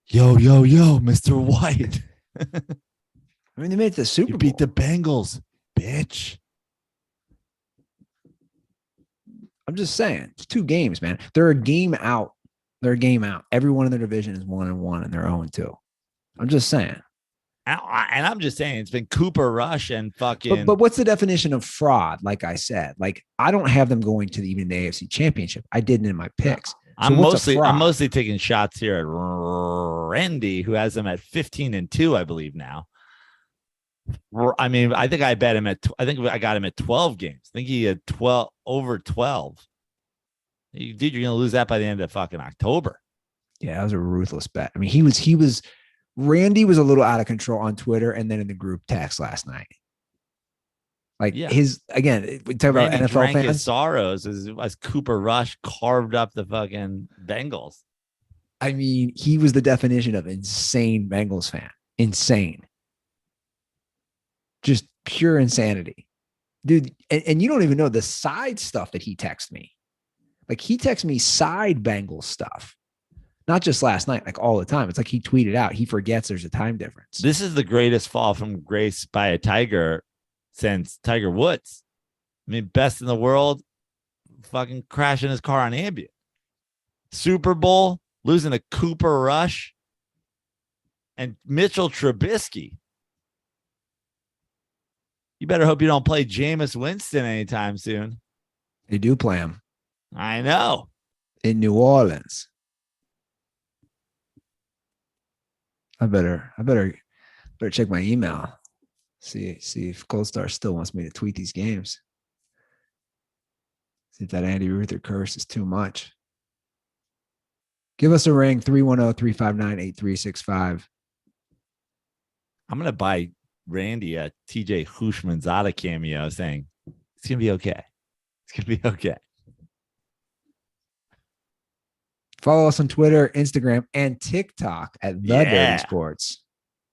Yo, Mr. White. I mean, they made it to the Super Bowl. Beat the Bengals, bitch. I'm just saying, it's 2 games, man. They're a game out. Everyone in their division is 1-1, and they're 0-2. I'm just saying. And I'm just saying, it's been Cooper Rush and fucking. But what's the definition of fraud? Like I said, like I don't have them going to even the AFC Championship. I didn't in my picks. I'm mostly taking shots here at Randy, who has them at 15-2, I believe now. I mean, I think I bet him at. I think I got him at 12 games. I think he had 12 over 12. Dude, you're gonna lose that by the end of fucking October. Yeah, that was a ruthless bet. I mean, he was. Randy was a little out of control on Twitter and then in the group text last night. Like we talk about Randy NFL fans. His sorrows as Cooper Rush carved up the fucking Bengals. I mean, he was the definition of insane Bengals fan. Insane. Just pure insanity. Dude, and you don't even know the side stuff that he texted me. Like he texted me side Bengals stuff. Not just last night, like all the time. It's like he tweeted out. He forgets there's a time difference. This is the greatest fall from grace by a Tiger since Tiger Woods. I mean, best in the world, fucking crashing his car on Ambien. Super Bowl, losing to Cooper Rush and Mitchell Trubisky. You better hope you don't play Jameis Winston anytime soon. They do play him. I know. In New Orleans. I better check my email. See if Cold Star still wants me to tweet these games. See if that Andy Ruther curse is too much. Give us a ring, 310-359-8365. I'm going to buy Randy a TJ Hushmanzada cameo saying, it's going to be okay. It's going to be okay. Follow us on Twitter, Instagram, and TikTok at The Dirty Sports.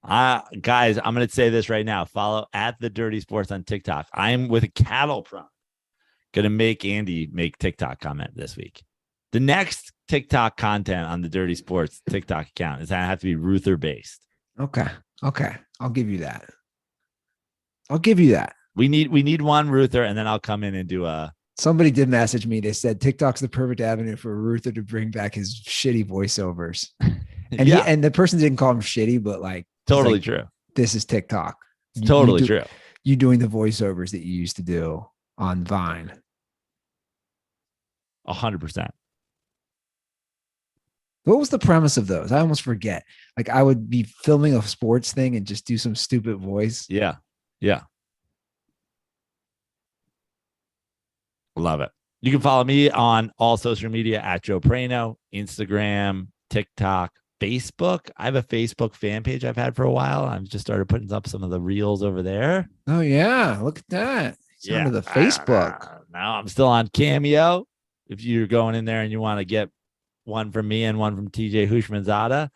Guys, I'm going to say this right now. Follow at The Dirty Sports on TikTok. I'm with a cattle prompt. Going to make Andy make TikTok comment this week. The next TikTok content on the Dirty Sports TikTok account is going to have to be Ruther based. Okay. I'll give you that. We need one Ruther, and then I'll come in and do a. Somebody did message me. They said TikTok's the perfect avenue for Ruther to bring back his shitty voiceovers. And and the person didn't call him shitty, but like totally true. This is TikTok. It's totally true. You doing the voiceovers that you used to do on Vine. 100%. What was the premise of those? I almost forget. Like I would be filming a sports thing and just do some stupid voice. Yeah. Love it. You can follow me on all social media at Joe Praino, Instagram, TikTok, Facebook. I have a Facebook fan page I've had for a while. I've just started putting up some of the reels over there. Oh yeah. Look at that. It's under the Facebook. Now I'm still on Cameo. If you're going in there and you want to get one from me and one from TJ Hushmanzada.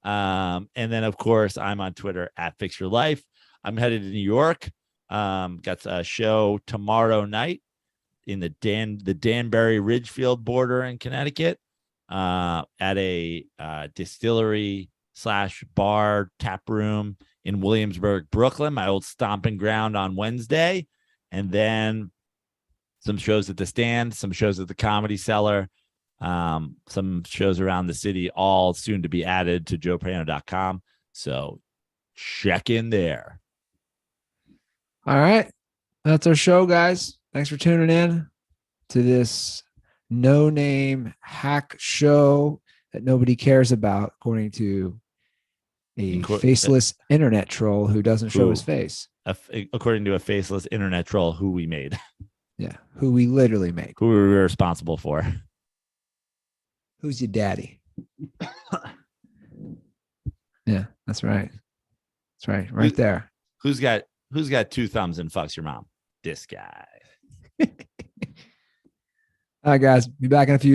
And then of course I'm on Twitter at Fix Your Life. I'm headed to New York. Got a show tomorrow night in the Danbury Ridgefield border in Connecticut, at a distillery / bar tap room in Williamsburg, Brooklyn, my old stomping ground on Wednesday. And then some shows at the Stand, some shows at the Comedy Cellar, some shows around the city, all soon to be added to joepraino.com. So check in there. All right. That's our show, guys. Thanks for tuning in to this no-name hack show that nobody cares about, according to a faceless internet troll who doesn't show his face. According to a faceless internet troll who we made. Yeah, who we literally made. Who we were responsible for. Who's your daddy? Yeah, that's right. That's right. Right there. Who's got 2 thumbs and fucks your mom? This guy. All right, guys. Be back in a few days.